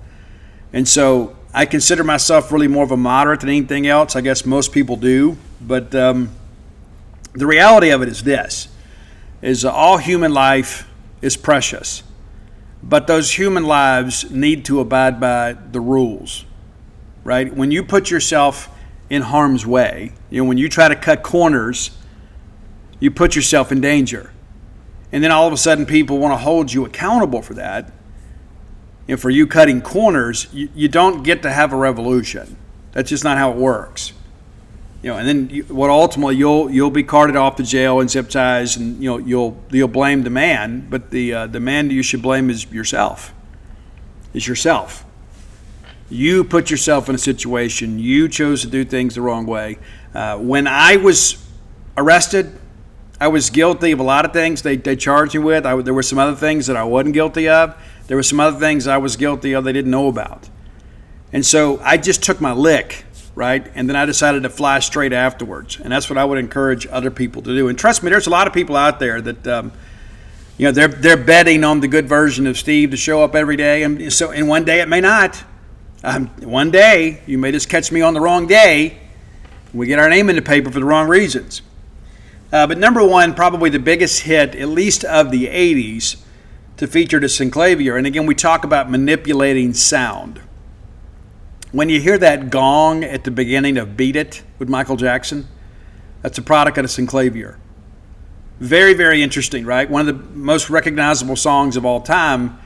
S1: And so I consider myself really more of a moderate than anything else. I guess most people do. But the reality of it is this, is all human life is precious. But those human lives need to abide by the rules, right? When you put yourself in harm's way, when you try to cut corners, you put yourself in danger. And then all of a sudden people want to hold you accountable for that. And for you cutting corners, you don't get to have a revolution. That's just not how it works. And then what ultimately you'll be carted off to jail and zip ties, and you'll blame the man, but the man you should blame is yourself. It's yourself. You put yourself in a situation. You chose to do things the wrong way. When I was arrested, I was guilty of a lot of things they charged me with. There were some other things that I wasn't guilty of. There were some other things I was guilty of they didn't know about. And so I just took my lick. Right? And then I decided to fly straight afterwards. And that's what I would encourage other people to do. And trust me, there's a lot of people out there that, they're betting on the good version of Steve to show up every day. And one day it may not. One day you may just catch me on the wrong day. We get our name in the paper for the wrong reasons. But number one, probably the biggest hit, at least of the 80s, to feature the synclavier. And again, we talk about manipulating sound. When you hear that gong at the beginning of Beat It with Michael Jackson, that's a product of the synclavier. Very, very interesting, right? One of the most recognizable songs of all time.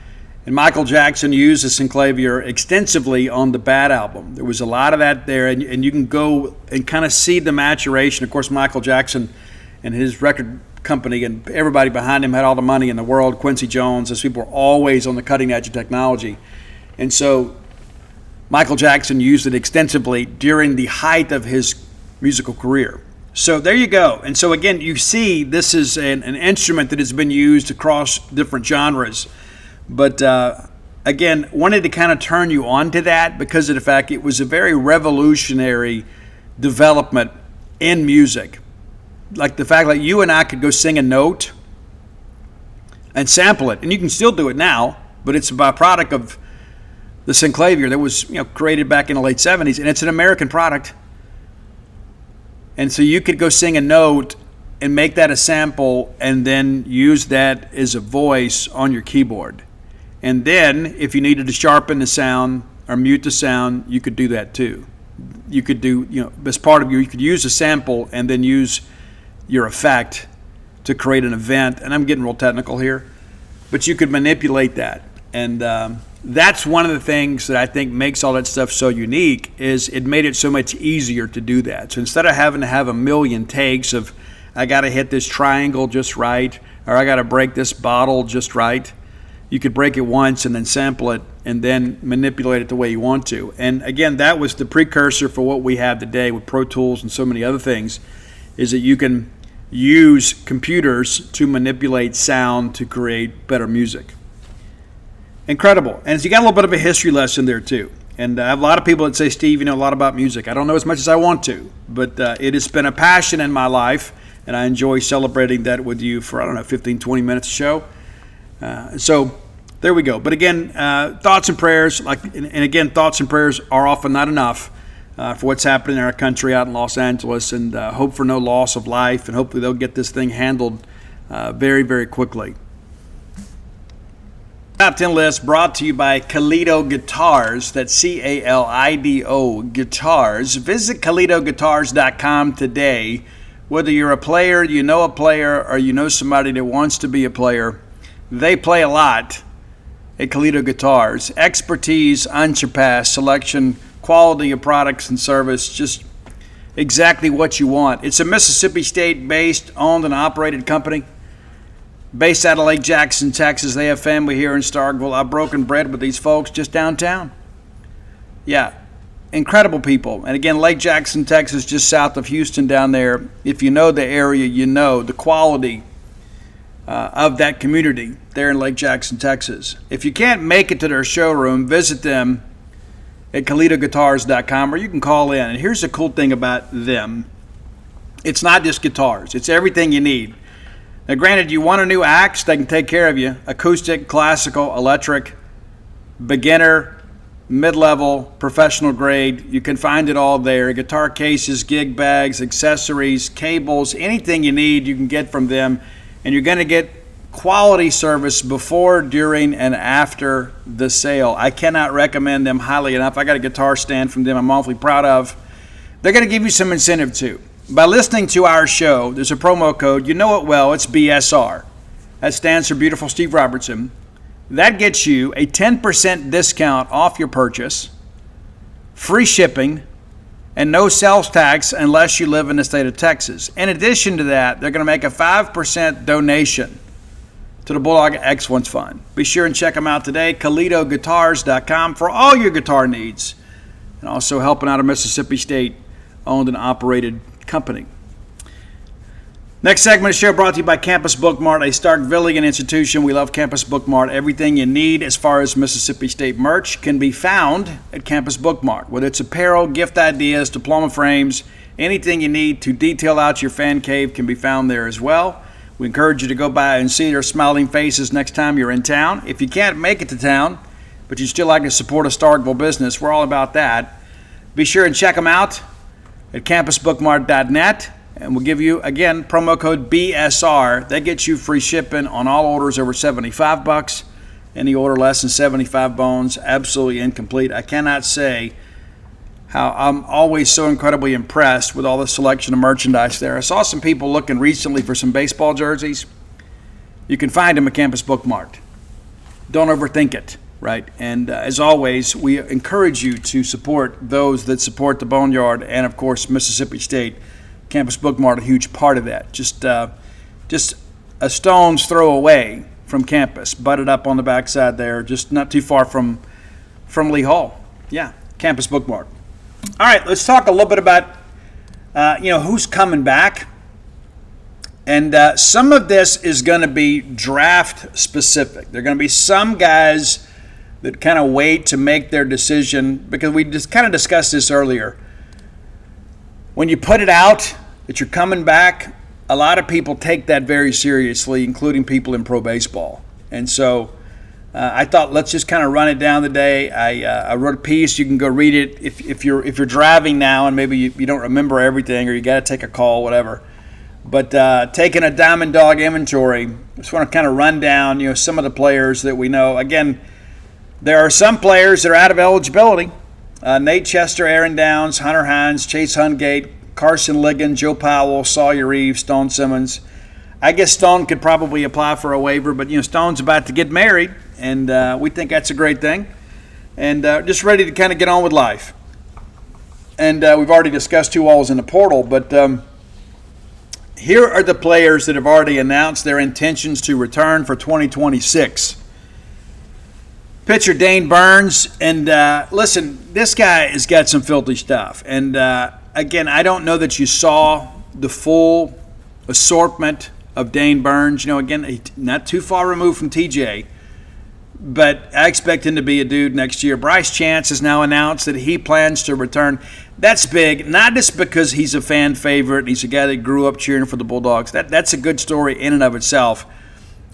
S1: And Michael Jackson used the synclavier extensively on the Bad album. There was a lot of that there, and you can go and kind of see the maturation. Of course, Michael Jackson and his record company, and everybody behind him had all the money in the world. Quincy Jones, those people were always on the cutting edge of technology. And so Michael Jackson used it extensively during the height of his musical career. So there you go. And so again, you see this is an instrument that has been used across different genres. But again, wanted to kind of turn you on to that because of the fact it was a very revolutionary development in music. Like the fact that you and I could go sing a note and sample it. And you can still do it now, but it's a byproduct of the synclavier that was created back in the late 70s. And it's an American product. And so you could go sing a note and make that a sample and then use that as a voice on your keyboard. And then if you needed to sharpen the sound or mute the sound, you could do that too. You could do, as part of you could use a sample and then use your effect to create an event. And I'm getting real technical here, but you could manipulate that. And that's one of the things that I think makes all that stuff so unique is it made it so much easier to do that. So instead of having to have a million takes of, I got to hit this triangle just right, or I got to break this bottle just right, you could break it once and then sample it and then manipulate it the way you want to. And again, that was the precursor for what we have today with Pro Tools and so many other things, is that you can use computers to manipulate sound to create better music. Incredible. And you got a little bit of a history lesson there too. And I have a lot of people that say, Steve, you know a lot about music. I don't know as much as I want to, but it has been a passion in my life, and I enjoy celebrating that with you for, 15, 20 minutes a show. So there we go. But again, thoughts and prayers, and again, thoughts and prayers are often not enough for what's happening in our country out in Los Angeles, and hope for no loss of life, and hopefully they'll get this thing handled very, very quickly. Top 10 list brought to you by Kalido Guitars. That's Calido Guitars. Visit KalidoGuitars.com today. Whether you're a player, you know a player, or you know somebody that wants to be a player, they play a lot at Kalido Guitars. Expertise, unsurpassed, selection, quality of products and service, just exactly what you want. It's a Mississippi State-based, owned and operated company. Based out of Lake Jackson, Texas. They have family here in Starkville. I've broken bread with these folks just downtown. Yeah, incredible people. And again, Lake Jackson, Texas, just south of Houston down there. If you know the area, you know the quality of that community there in Lake Jackson, Texas. If you can't make it to their showroom, visit them at KalidoGuitars.com, or you can call in. And here's the cool thing about them. It's not just guitars. It's everything you need. Now, granted, you want a new axe, they can take care of you. Acoustic, classical, electric, beginner, mid-level, professional grade. You can find it all there. Guitar cases, gig bags, accessories, cables, anything you need you can get from them. And you're going to get quality service before, during, and after the sale. I cannot recommend them highly enough. I got a guitar stand from them I'm awfully proud of. They're going to give you some incentive too. By listening to our show, there's a promo code. You know it well. It's BSR. That stands for Beautiful Steve Robertson. That gets you a 10% discount off your purchase, free shipping, and no sales tax unless you live in the state of Texas. In addition to that, they're going to make a 5% donation to the Bulldog Excellence Fund. Be sure and check them out today, KalidoGuitars.com, for all your guitar needs, and also helping out a Mississippi State owned and operated company. Next segment of the show brought to you by Campus Bookmart, a Starkvillian institution. We love Campus Bookmart. Everything you need as far as Mississippi State merch can be found at Campus Bookmart. Whether it's apparel, gift ideas, diploma frames, anything you need to detail out your fan cave can be found there as well. We encourage you to go by and see their smiling faces next time you're in town. If you can't make it to town, but you still like to support a Starkville business, we're all about that. Be sure and check them out at campusbookmart.net, and we'll give you, again, promo code BSR. That gets you free shipping on all orders over $75. Any order less than 75 bones, absolutely incomplete. I cannot say how I'm always so incredibly impressed with all the selection of merchandise there. I saw some people looking recently for some baseball jerseys. You can find them at Campus Bookmart. Don't overthink it. Right, and as always, we encourage you to support those that support the Boneyard and, of course, Mississippi State. Campus Bookmart, a huge part of that. Just just a stone's throw away from campus, butted up on the backside there, just not too far from Lee Hall. Yeah, campus bookmark. All right, let's talk a little bit about who's coming back. And some of this is going to be draft specific. There are going to be some guys that kind of wait to make their decision, because we just kind of discussed this earlier. When you put it out that you're coming back, a lot of people take that very seriously, including people in pro baseball. And so I thought, let's just kind of run it down today. I wrote a piece. You can go read it if you're driving now and maybe you don't remember everything, or you got to take a call, whatever. But taking a Diamond Dog inventory, just want to kind of run down, some of the players that we know. Again, there are some players that are out of eligibility. Nate Chester, Aaron Downs, Hunter Hines, Chase Hungate, Carson Ligon, Joe Powell, Sawyer Reeves, Stone Simmons. I guess Stone could probably apply for a waiver, but Stone's about to get married, and we think that's a great thing. And just ready to kind of get on with life. And we've already discussed 2 Alls in the portal, but here are the players that have already announced their intentions to return for 2026. Pitcher Dane Burns, and listen, this guy has got some filthy stuff. And again, I don't know that you saw the full assortment of Dane Burns. Again, not too far removed from TJ, but I expect him to be a dude next year. Bryce Chance has now announced that he plans to return. That's big, not just because he's a fan favorite, he's a guy that grew up cheering for the Bulldogs. That's a good story in and of itself.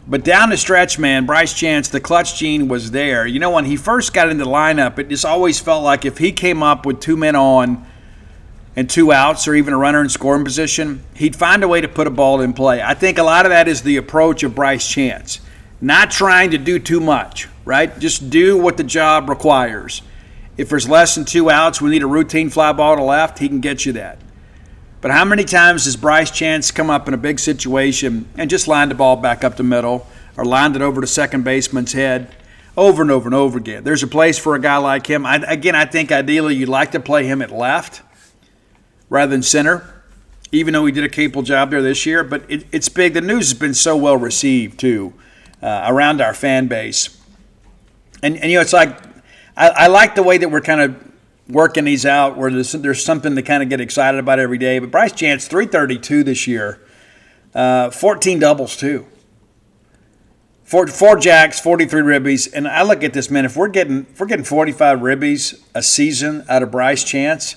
S1: But down the stretch, man, Bryce Chance, the clutch gene was there. When he first got into the lineup, it just always felt like if he came up with 2 men on and 2 outs, or even a runner in scoring position, he'd find a way to put a ball in play. I think a lot of that is the approach of Bryce Chance. Not trying to do too much, right? Just do what the job requires. If there's less than 2 outs, we need a routine fly ball to left, he can get you that. But how many times has Bryce Chance come up in a big situation and just lined the ball back up the middle, or lined it over to second baseman's head over and over and over again? There's a place for a guy like him. I think ideally you'd like to play him at left rather than center, even though he did a capable job there this year. But it's big. The news has been so well received, too, around our fan base. And it's like I like the way that we're kind of working these out, where there's something to kind of get excited about every day. But Bryce Chance, 332 this year, 14 doubles too, 4 jacks, 43 ribbies. And I look at this, man. If we're getting 45 ribbies a season out of Bryce Chance,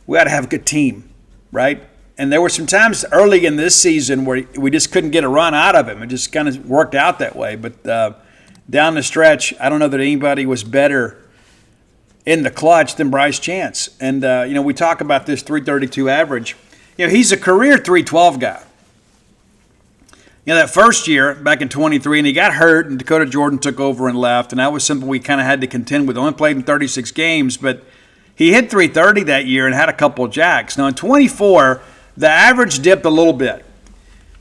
S1: we ought to have a good team, right? And there were some times early in this season where we just couldn't get a run out of him. It just kind of worked out that way. But down the stretch, I don't know that anybody was better in the clutch than Bryce Chance. And, we talk about this 332 average. He's a career 312 guy. That first year, back in 23, and he got hurt, and Dakota Jordan took over and left, and that was something we kind of had to contend with. Only played in 36 games, but he hit 330 that year and had a couple of jacks. Now, in 24, the average dipped a little bit,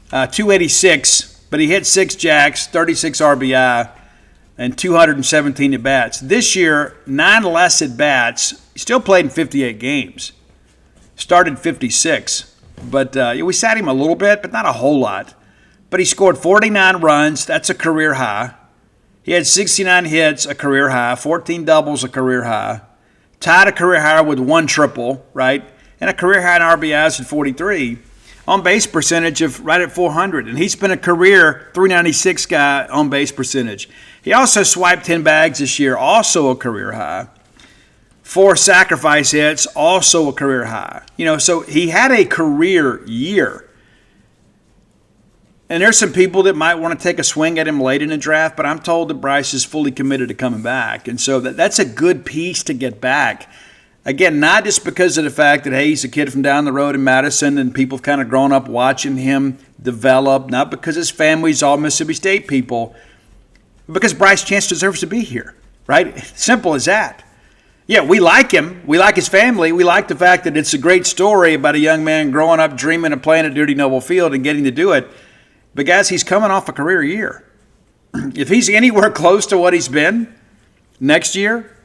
S1: 286, but he hit 6 jacks, 36 RBI, and 217 at-bats. This year, 9 less at-bats. He still played in 58 games. Started 56. But we sat him a little bit, but not a whole lot. But he scored 49 runs. That's a career high. He had 69 hits, a career high. 14 doubles, a career high. Tied a career high with 1 triple, right? And a career high in RBIs at 43. On-base percentage of right at 400. And he's been a career 396 guy on-base percentage. He also swiped 10 bags this year, also a career high. 4 sacrifice hits, also a career high. So he had a career year. And there's some people that might want to take a swing at him late in the draft, but I'm told that Bryce is fully committed to coming back. And so that's a good piece to get back. Again, not just because of the fact that, hey, he's a kid from down the road in Madison and people have kind of grown up watching him develop, not because his family's all Mississippi State people, but because Bryce Chance deserves to be here, right? Simple as that. Yeah, we like him. We like his family. We like the fact that it's a great story about a young man growing up dreaming of playing at Duty Noble Field and getting to do it. But, guys, he's coming off a career year. If he's anywhere close to what he's been next year,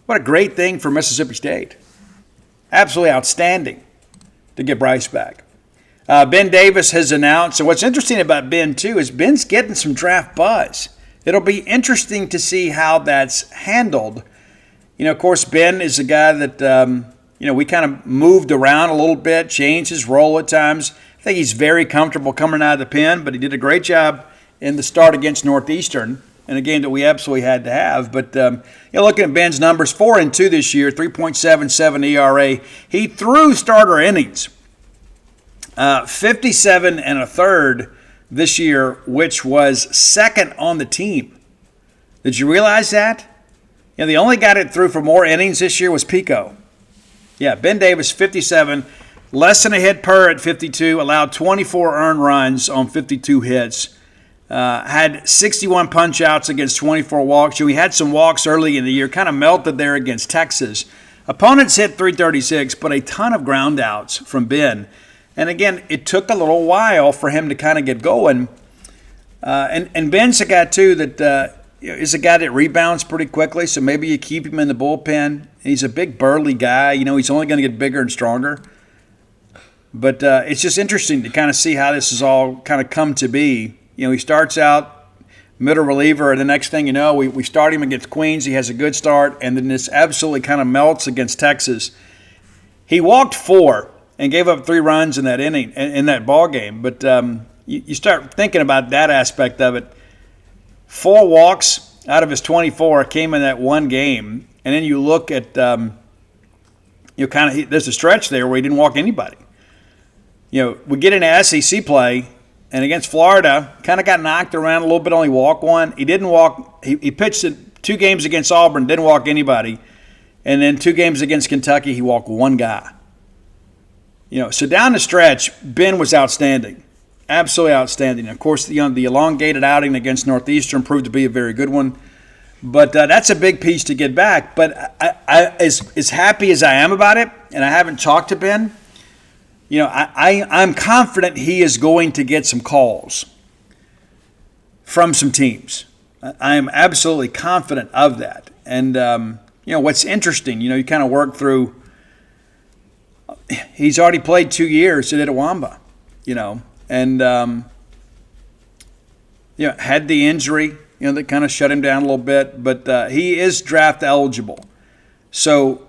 S1: what a great thing for Mississippi State. Absolutely outstanding to get Bryce back. Ben Davis has announced, and what's interesting about Ben, too, is Ben's getting some draft buzz. It'll be interesting to see how that's handled. Of course, Ben is a guy that, we kind of moved around a little bit, changed his role at times. I think he's very comfortable coming out of the pen, but he did a great job in the start against Northeastern in a game that we absolutely had to have. But, looking at Ben's numbers, 4-2 this year, 3.77 ERA. He threw starter innings. 57 and a third this year, which was second on the team. Did you realize that? The only guy that threw for more innings this year was Pico. Yeah, Ben Davis, 57, less than a hit per at 52, allowed 24 earned runs on 52 hits. Had 61 punch-outs against 24 walks. We had some walks early in the year, kind of melted there against Texas. Opponents hit 336, but a ton of ground outs from Ben. And again, it took a little while for him to kind of get going. And Ben's a guy, too, that is a guy that rebounds pretty quickly, so maybe you keep him in the bullpen. He's a big, burly guy. He's only going to get bigger and stronger. But it's just interesting to kind of see how this has all kind of come to be. He starts out middle reliever, and the next thing you know, we start him against Queens. He has a good start, and then this absolutely kind of melts against Texas. He walked 4 and gave up 3 runs in that inning, in that ball game. But you start thinking about that aspect of it. 4 walks out of his 24 came in that one game, and then you look at there's a stretch there where he didn't walk anybody. We get into SEC play, and against Florida, kind of got knocked around a little bit, only walked 1. He didn't walk. He pitched 2 games against Auburn, didn't walk anybody, and then 2 games against Kentucky, he walked 1 guy. So down the stretch, Ben was outstanding, absolutely outstanding. Of course, the elongated outing against Northeastern proved to be a very good one, but that's a big piece to get back. But I as happy as I am about it, and I haven't talked to Ben, I'm confident he is going to get some calls from some teams. I am absolutely confident of that. And what's interesting, you kind of work through. He's already played 2 years at Itawamba, and had the injury, that kind of shut him down a little bit, but he is draft eligible. So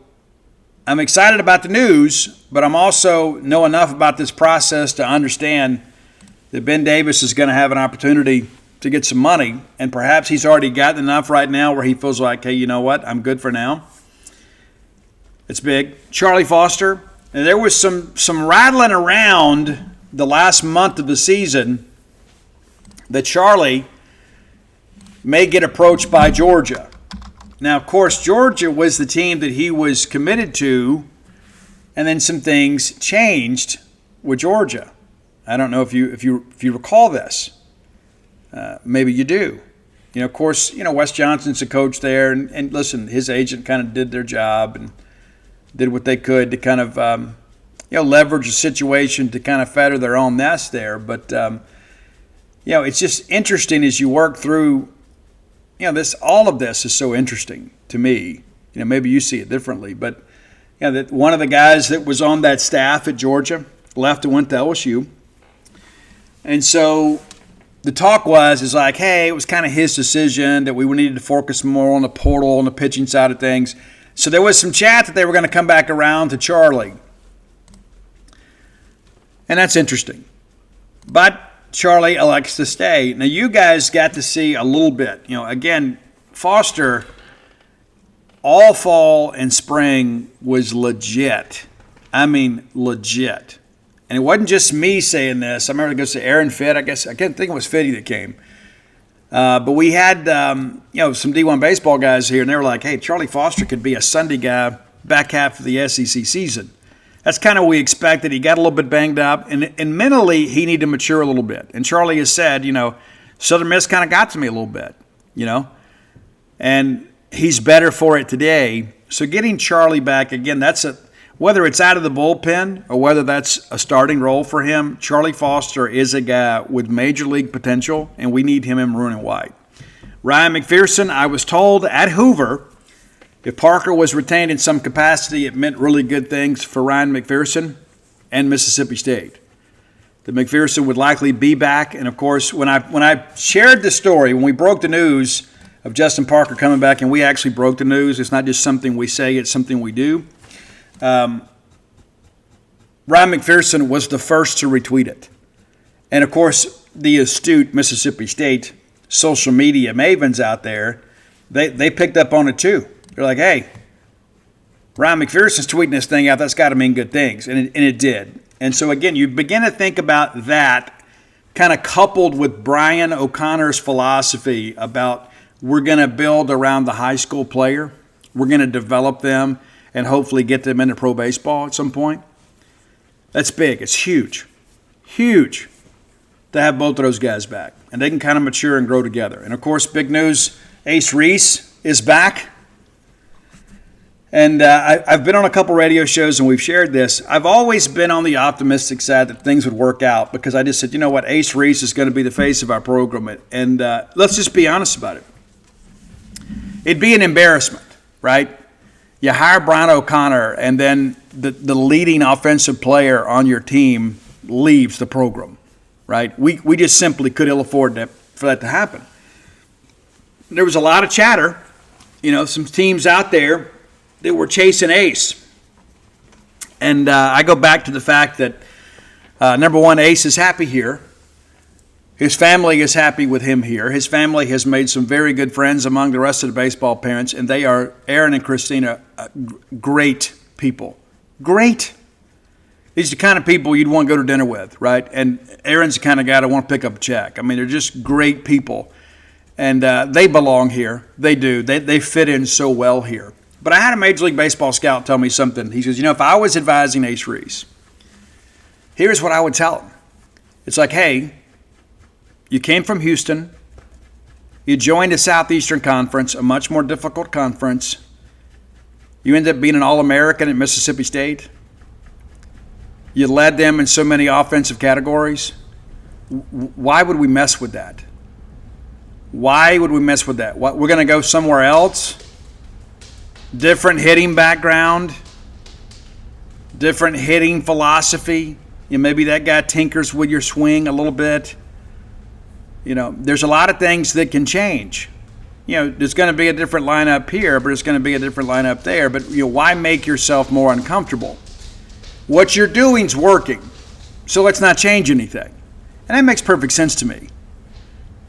S1: I'm excited about the news, but I'm also know enough about this process to understand that Ben Davis is going to have an opportunity to get some money, and perhaps he's already gotten enough right now where he feels like, hey, you know what, I'm good for now. It's big. Charlie Foster. And there was some rattling around the last month of the season that Charlie may get approached by Georgia. Now, of course, Georgia was the team that he was committed to, and then some things changed with Georgia. I don't know if you recall this. Maybe you do. Of course, Wes Johnson's the coach there, and listen, his agent kind of did their job and did what they could to kind of, leverage the situation to kind of feather their own nest there. But, it's just interesting as you work through, all of this is so interesting to me. Maybe you see it differently. But, that one of the guys that was on that staff at Georgia left and went to LSU. And so the talk is like, hey, it was kind of his decision that we needed to focus more on the portal, on the pitching side of things. So there was some chat that they were going to come back around to Charlie. And that's interesting. But Charlie elects to stay. Now, you guys got to see a little bit. Again, Foster, all fall and spring was legit. I mean, legit. And it wasn't just me saying this. I remember it goes to Aaron Fitt. I can't think it was Fitty that came. But we had, some D1 baseball guys here, and they were like, hey, Charlie Foster could be a Sunday guy back half of the SEC season. That's kind of what we expected. He got a little bit banged up, and mentally he needed to mature a little bit. And Charlie has said, Southern Miss kind of got to me a little bit, and he's better for it today. So getting Charlie back, again, whether it's out of the bullpen or whether that's a starting role for him, Charlie Foster is a guy with major league potential, and we need him in maroon and white. Ryan McPherson, I was told at Hoover, if Parker was retained in some capacity, it meant really good things for Ryan McPherson and Mississippi State. that McPherson would likely be back. And, of course, when I shared the story, when we broke the news of Justin Parker coming back, and we actually broke the news, it's not just something we say, it's something we do. Ryan McPherson was the first to retweet it. And, of course, the astute Mississippi State social media mavens out there, they picked up on it too. They're like, hey, Ryan McPherson's tweeting this thing out. That's got to mean good things. And it did. And so, again, you begin to think about that kind of coupled with Brian O'Connor's philosophy about we're going to build around the high school player. We're going to develop them and hopefully get them into pro baseball at some point. That's big. It's huge. Huge to have both of those guys back. And they can kind of mature and grow together. And, of course, big news, Ace Reese is back. And I've been on a couple radio shows and we've shared this. I've always been on the optimistic side that things would work out because I just said, you know what, Ace Reese is going to be the face of our program. And let's just be honest about it. It'd be an embarrassment, right? You hire Brian O'Connor and then the leading offensive player on your team leaves the program, right? We just simply could ill afford for that to happen. There was a lot of chatter, some teams out there that were chasing Ace. And I go back to the fact that, number one, Ace is happy here. His family is happy with him here. His family has made some very good friends among the rest of the baseball parents, and they are, Aaron and Christina, great people. Great. These are the kind of people you'd want to go to dinner with, right? And Aaron's the kind of guy that want to pick up a check. I mean, they're just great people. And they belong here. They do. They fit in so well here. But I had a Major League Baseball scout tell me something. He says, if I was advising Ace Reese, here's what I would tell him. It's like, hey, you came from Houston. You joined the Southeastern Conference, a much more difficult conference. You ended up being an All-American at Mississippi State. You led them in so many offensive categories. Why would we mess with that? Why would we mess with that? We're going to go somewhere else? Different hitting background, different hitting philosophy. Maybe that guy tinkers with your swing a little bit. There's a lot of things that can change. There's going to be a different lineup here, but it's going to be a different lineup there. But why make yourself more uncomfortable? What you're doing's working, so let's not change anything. And that makes perfect sense to me.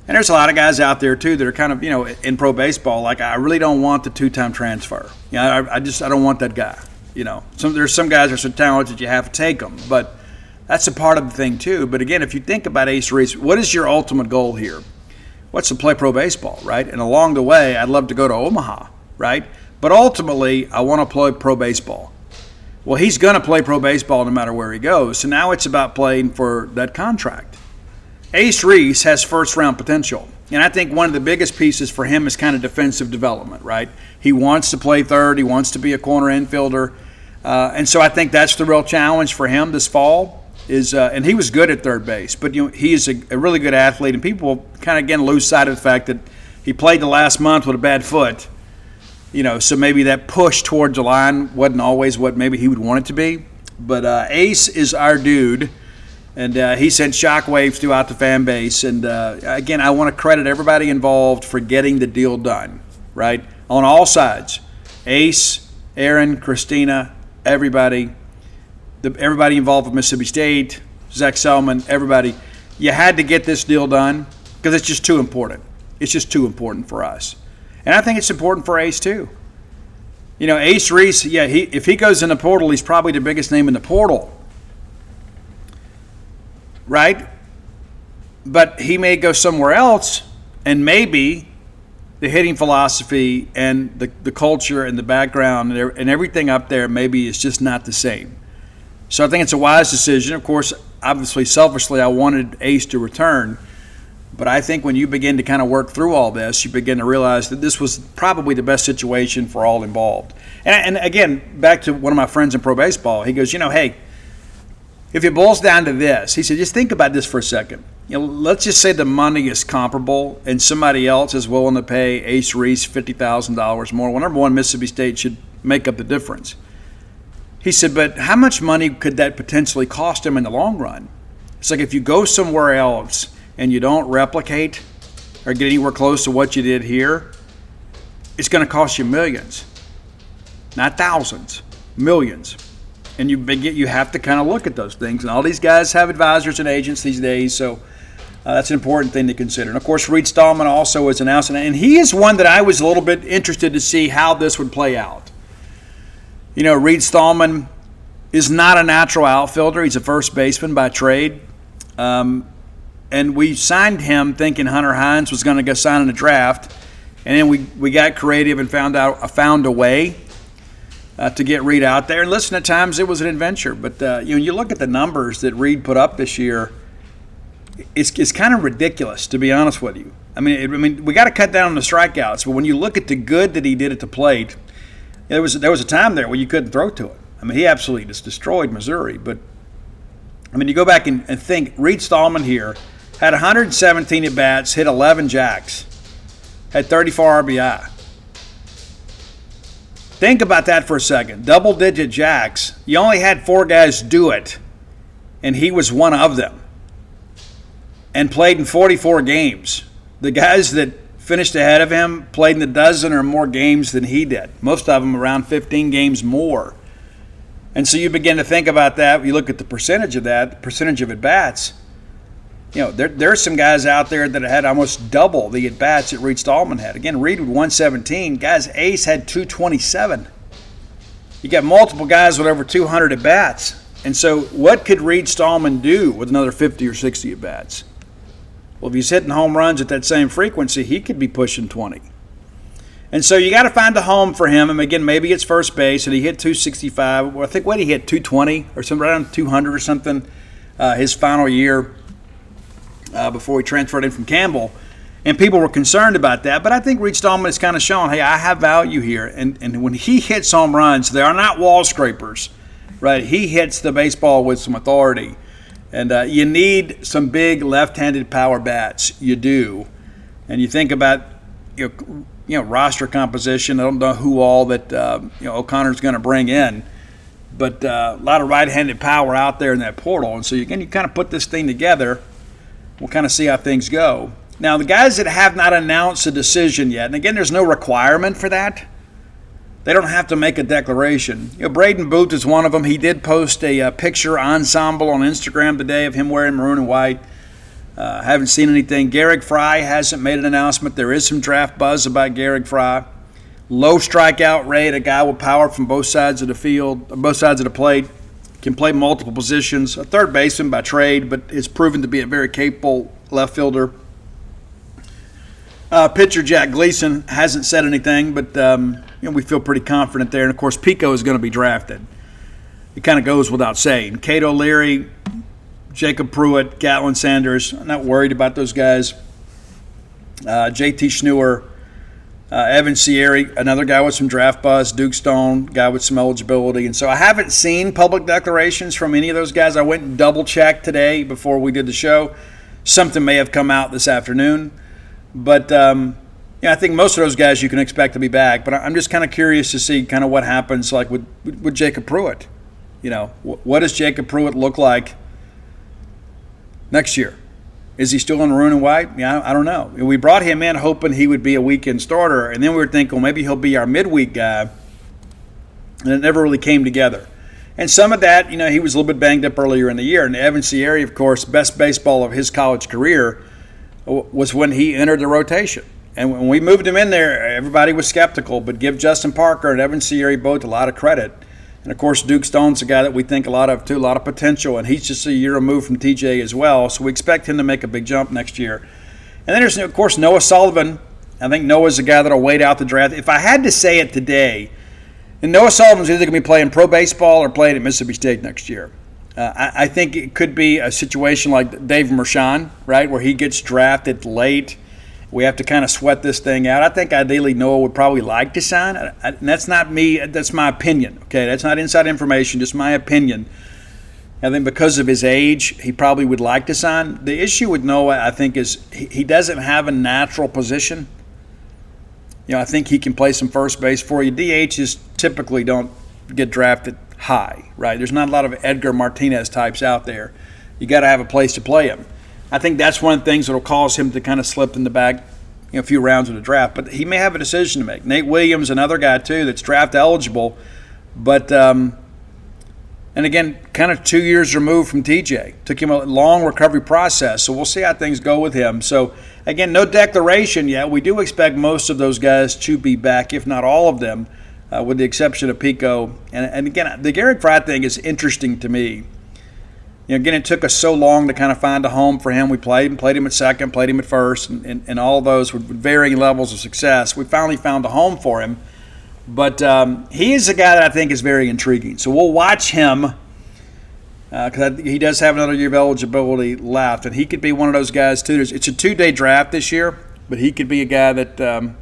S1: And there's a lot of guys out there, too, that are kind of, in pro baseball, like, I really don't want the two-time transfer. I don't want that guy. There's some guys that are so talented you have to take them. But that's a part of the thing, too. But, again, if you think about Ace Reese, what is your ultimate goal here? What's to play pro baseball, right? And along the way, I'd love to go to Omaha, right? But ultimately, I want to play pro baseball. Well, he's going to play pro baseball no matter where he goes. So now it's about playing for that contract. Ace Reese has first-round potential, and I think one of the biggest pieces for him is kind of defensive development, right? He wants to play third. He wants to be a corner infielder, and so I think that's the real challenge for him this fall is, and he was good at third base, but he is a really good athlete, and people kind of, again, lose sight of the fact that he played the last month with a bad foot, so maybe that push towards the line wasn't always what maybe he would want it to be, but Ace is our dude. And he sent shockwaves throughout the fan base. And, again, I want to credit everybody involved for getting the deal done, right, on all sides. Ace, Aaron, Christina, everybody involved with Mississippi State, Zach Selman, everybody. You had to get this deal done because it's just too important. It's just too important for us. And I think it's important for Ace, too. Ace Reese, if he goes in the portal, he's probably the biggest name in the portal. Right? But he may go somewhere else, and maybe the hitting philosophy and the culture and the background and everything up there maybe is just not the same. So I think it's a wise decision. Of course, obviously, selfishly, I wanted Ace to return. But I think when you begin to kind of work through all this, you begin to realize that this was probably the best situation for all involved. And again, back to one of my friends in pro baseball, he goes, hey, if it boils down to this, he said, just think about this for a second. Let's just say the money is comparable and somebody else is willing to pay Ace Reese $50,000 more. Well, number one, Mississippi State should make up the difference. He said, but how much money could that potentially cost him in the long run? It's like if you go somewhere else and you don't replicate or get anywhere close to what you did here, it's going to cost you millions. Not thousands, millions. And you have to kind of look at those things. And all these guys have advisors and agents these days, so that's an important thing to consider. And, of course, Reed Stallman also was announced. And he is one that I was a little bit interested to see how this would play out. You know, Reed Stallman is not a natural outfielder. He's a first baseman by trade. And we signed him thinking Hunter Hines was going to go sign in the draft. And then we got creative and found a way to get Reed out there. And listen, at times it was an adventure. But you look at the numbers that Reed put up this year, it's kind of ridiculous, to be honest with you. I mean, we got to cut down on the strikeouts. But when you look at the good that he did at the plate, there was a time there where you couldn't throw to it. I mean, he absolutely just destroyed Missouri. But, I mean, you go back and think, Reed Stallman here had 117 at-bats, hit 11 jacks, had 34 RBI. Think about that for a second. Double-digit jacks. You only had 4 guys do it, and he was one of them, and played in 44 games. The guys that finished ahead of him played in a dozen or more games than he did, most of them around 15 games more. And so you begin to think about that. You look at the percentage of that, the percentage of at-bats. You know, there's some guys out there that had almost double the at-bats that Reed Stallman had. Again, Reed with 117. Guys, Ace had 227. You got multiple guys with over 200 at-bats. And so what could Reed Stallman do with another 50 or 60 at-bats? Well, if he's hitting home runs at that same frequency, he could be pushing 20. And so you got to find a home for him. And again, maybe it's first base, and he hit 265. Well, I think he hit 220 or something, around 200 or something his final year before he transferred in from Campbell. And people were concerned about that. But I think Reed Stallman has kind of shown, hey, I have value here. And when he hits home runs, they are not wall scrapers, right? He hits the baseball with some authority. And you need some big left-handed power bats. You do. And you think about, roster composition. I don't know who all that O'Connor's going to bring in, but a lot of right-handed power out there in that portal. And so you kind of put this thing together. We'll kind of see how things go. Now, the guys that have not announced a decision yet, and again, there's no requirement for that. They don't have to make a declaration. Braden Booth is one of them. He did post a picture ensemble on Instagram today of him wearing maroon and white. Haven't seen anything. Garrick Fry hasn't made an announcement. There is some draft buzz about Garrick Fry. Low strikeout rate, a guy with power from both sides of the field, both sides of the plate. Can play multiple positions. A third baseman by trade, but is proven to be a very capable left fielder. Pitcher Jack Gleason hasn't said anything, but we feel pretty confident there. And, of course, Pico is going to be drafted. It kind of goes without saying. Cato Leary, Jacob Pruitt, Gatlin Sanders. I'm not worried about those guys. JT Schneuer, Evan Sierra, another guy with some draft buzz. Duke Stone, guy with some eligibility. And so I haven't seen public declarations from any of those guys. I went and double-checked today before we did the show. Something may have come out this afternoon. But, I think most of those guys you can expect to be back. But I'm just kind of curious to see kind of what happens like with Jacob Pruitt. What does Jacob Pruitt look like next year? Is he still in maroon and white? I don't know. We brought him in hoping he would be a weekend starter. And then we were thinking, well, maybe he'll be our midweek guy. And it never really came together. And some of that, he was a little bit banged up earlier in the year. And Evan Sierra, of course, best baseball of his college career was when he entered the rotation. And when we moved him in there, everybody was skeptical, but give Justin Parker and Evan Sierra both a lot of credit. And, of course, Duke Stone's a guy that we think a lot of, too, a lot of potential, and he's just a year removed from TJ as well, so we expect him to make a big jump next year. And then there's, of course, Noah Sullivan. I think Noah's a guy that will wait out the draft. If I had to say it today, and Noah Sullivan's either going to be playing pro baseball or playing at Mississippi State next year. I think it could be a situation like Dave Mershon, right, where he gets drafted late. We have to kind of sweat this thing out. I think ideally Noah would probably like to sign. And that's not me. That's my opinion. Okay, that's not inside information, just my opinion. I think because of his age, he probably would like to sign. The issue with Noah, I think, is he doesn't have a natural position. I think he can play some first base for you. DHs typically don't get drafted high, right? There's not a lot of Edgar Martinez types out there. you got to have a place to play him. I think that's one of the things that will cause him to kind of slip in the back, a few rounds of the draft. But he may have a decision to make. Nate Williams, another guy too that's draft eligible, but and again, kind of 2 years removed from TJ. Took him a long recovery process, so we'll see how things go with him. So again, no declaration yet. We do expect most of those guys to be back, if not all of them, with the exception of Pico. And again, the Garrett Fry thing is interesting to me. Again, it took us so long to kind of find a home for him. We played him at second, played him at first, and all of those with varying levels of success. We finally found a home for him. But he is a guy that I think is very intriguing. So we'll watch him because he does have another year of eligibility left. And he could be one of those guys, too. It's a 2-day draft this year, but he could be a guy that,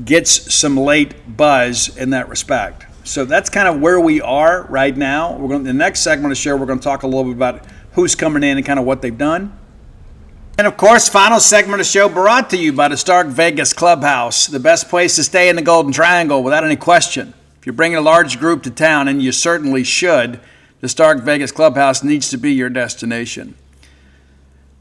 S1: gets some late buzz in that respect. So that's kind of where we are right now. The next segment of the show, we're going to talk a little bit about who's coming in and kind of what they've done. And, of course, final segment of the show brought to you by the Stark Vegas Clubhouse, the best place to stay in the Golden Triangle without any question. If you're bringing a large group to town, and you certainly should, the Stark Vegas Clubhouse needs to be your destination.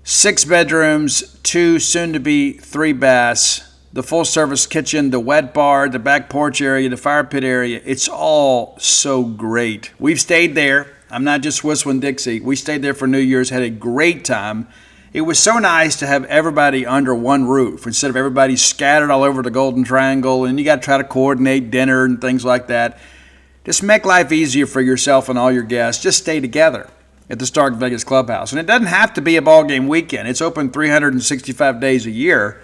S1: 6 bedrooms, 2, soon-to-be 3 baths, the full-service kitchen, the wet bar, the back porch area, the fire pit area. It's all so great. We've stayed there. I'm not just whistling Dixie. We stayed there for New Year's, had a great time. It was so nice to have everybody under one roof instead of everybody scattered all over the Golden Triangle, and you got to try to coordinate dinner and things like that. Just make life easier for yourself and all your guests. Just stay together at the Stark Vegas Clubhouse. And it doesn't have to be a ball game weekend. It's open 365 days a year.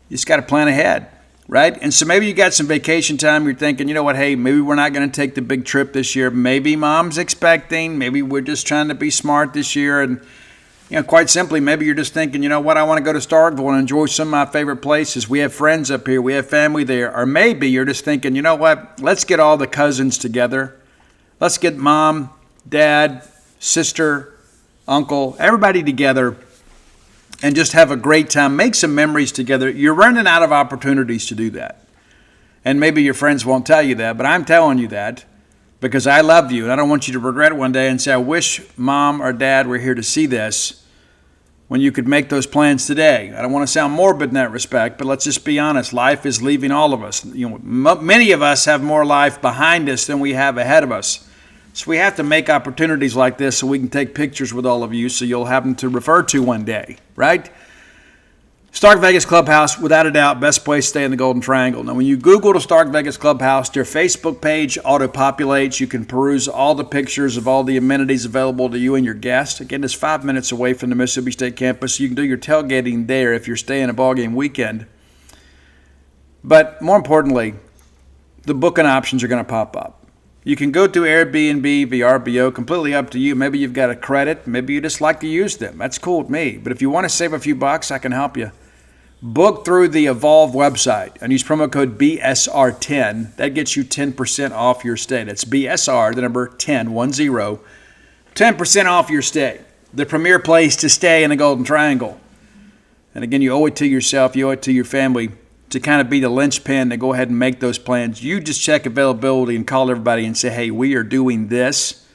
S1: You just got to plan ahead, right? And so maybe you got some vacation time. You're thinking, you know what, hey, maybe we're not going to take the big trip this year. Maybe mom's expecting. Maybe we're just trying to be smart this year. And, quite simply, maybe you're just thinking, you know what, I want to go to Starkville and enjoy some of my favorite places. We have friends up here. We have family there. Or maybe you're just thinking, you know what, let's get all the cousins together. Let's get mom, dad, sister, uncle, everybody together and just have a great time. Make some memories together. You're running out of opportunities to do that. And maybe your friends won't tell you that, but I'm telling you that because I love you, and I don't want you to regret it one day and say, I wish mom or dad were here to see this when you could make those plans today. I don't want to sound morbid in that respect, but let's just be honest. Life is leaving all of us. Many of us have more life behind us than we have ahead of us. So we have to make opportunities like this so we can take pictures with all of you so you'll have them to refer to one day, right? Stark Vegas Clubhouse, without a doubt, best place to stay in the Golden Triangle. Now, when you Google the Stark Vegas Clubhouse, their Facebook page auto-populates. You can peruse all the pictures of all the amenities available to you and your guests. Again, it's 5 minutes away from the Mississippi State campus. You can do your tailgating there if you're staying a ballgame weekend. But more importantly, the booking options are going to pop up. You can go to Airbnb, VRBO, completely up to you. Maybe you've got a credit. Maybe you just like to use them. That's cool with me. But if you want to save a few bucks, I can help you. Book through the Evolve website and use promo code BSR10. That gets you 10% off your stay. That's BSR, the number 10, 10% off your stay. The premier place to stay in the Golden Triangle. And again, you owe it to yourself. You owe it to your family to kind of be the linchpin to go ahead and make those plans. You just check availability and call everybody and say, hey, we are doing this,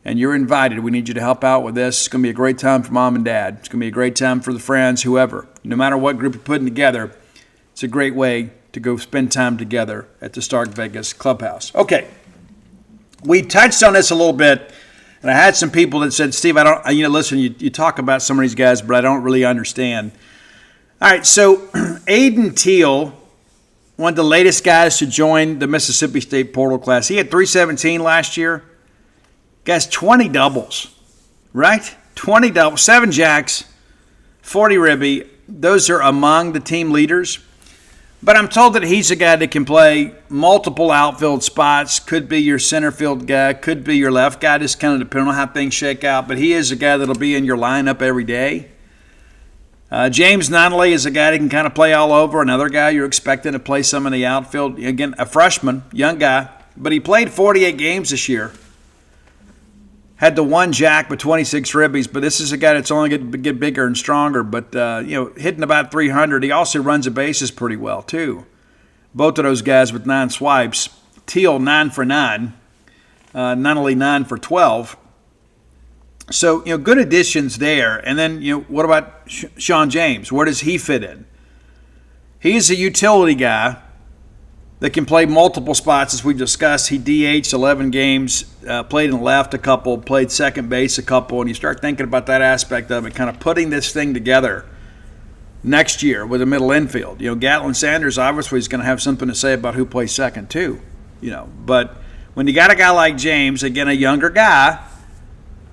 S1: and you're invited. We need you to help out with this. It's going to be a great time for mom and dad. It's going to be a great time for the friends, whoever. No matter what group you're putting together, it's a great way to go spend time together at the Stark Vegas Clubhouse. Okay, we touched on this a little bit, and I had some people that said, Steve, listen, you talk about some of these guys, but I don't really understand. All right, so Aiden Teal, one of the latest guys to join the Mississippi State portal class. He had 317 last year. Guys, 20 doubles, right? 20 doubles, 7 jacks, 40 ribby. Those are among the team leaders. But I'm told that he's a guy that can play multiple outfield spots. Could be your center field guy, could be your left guy, just kind of depending on how things shake out. But he is a guy that'll be in your lineup every day. James Nonnelly is a guy that can kind of play all over. Another guy you're expecting to play some in the outfield. Again, a freshman, young guy, but he played 48 games this year. Had the 1 jack but 26 ribbies, but this is a guy that's only going to get bigger and stronger. But, hitting about 300. He also runs the bases pretty well, too. Both of those guys with 9 swipes. Teal, 9 for 9. Nonnelly, 9 for 12. So, good additions there. And then, what about Sean James? Where does he fit in? He's a utility guy that can play multiple spots, as we've discussed. He DH'd 11 games, played in left a couple, played second base a couple, and you start thinking about that aspect of it, kind of putting this thing together next year with a middle infield. Gatlin Sanders obviously is going to have something to say about who plays second too. But when you got a guy like James, again, a younger guy,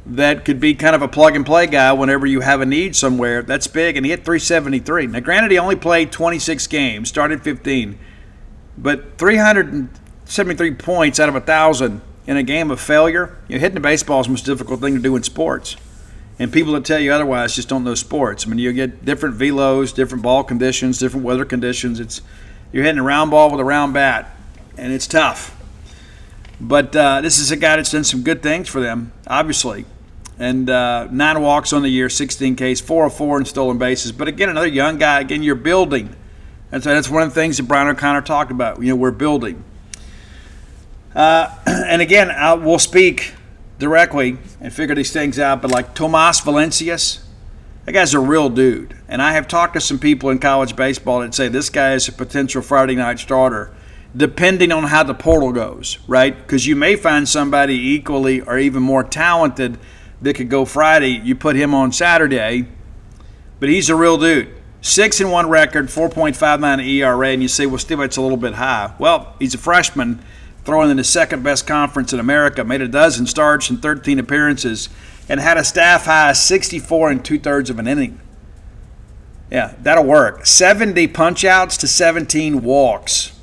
S1: that could be kind of a plug-and-play guy whenever you have a need somewhere. That's big, and he hit 373. Now, granted, he only played 26 games, started 15, but 373 points out of 1,000 in a game of failure. Hitting the baseball is the most difficult thing to do in sports, and people that tell you otherwise just don't know sports. I mean, you get different velos, different ball conditions, different weather conditions. You're hitting a round ball with a round bat, and it's tough. But this is a guy that's done some good things for them, obviously. And 9 walks on the year, 16 Ks, 404 in stolen bases. But again, another young guy. Again, you're building. And so that's one of the things that Brian O'Connor talked about. We're building. And again, we'll speak directly and figure these things out. But like Tomas Valencias, that guy's a real dude. And I have talked to some people in college baseball that say this guy is a potential Friday night starter, depending on how the portal goes, right? Because you may find somebody equally or even more talented that could go Friday. You put him on Saturday, but he's a real dude. 6-1 record, 4.59 ERA, and you say, well, Steve, it's a little bit high. Well, he's a freshman throwing in the second-best conference in America, made a dozen starts and 13 appearances, and had a staff high of 64 2/3 of an inning. Yeah, that'll work. 70 punch-outs to 17 walks.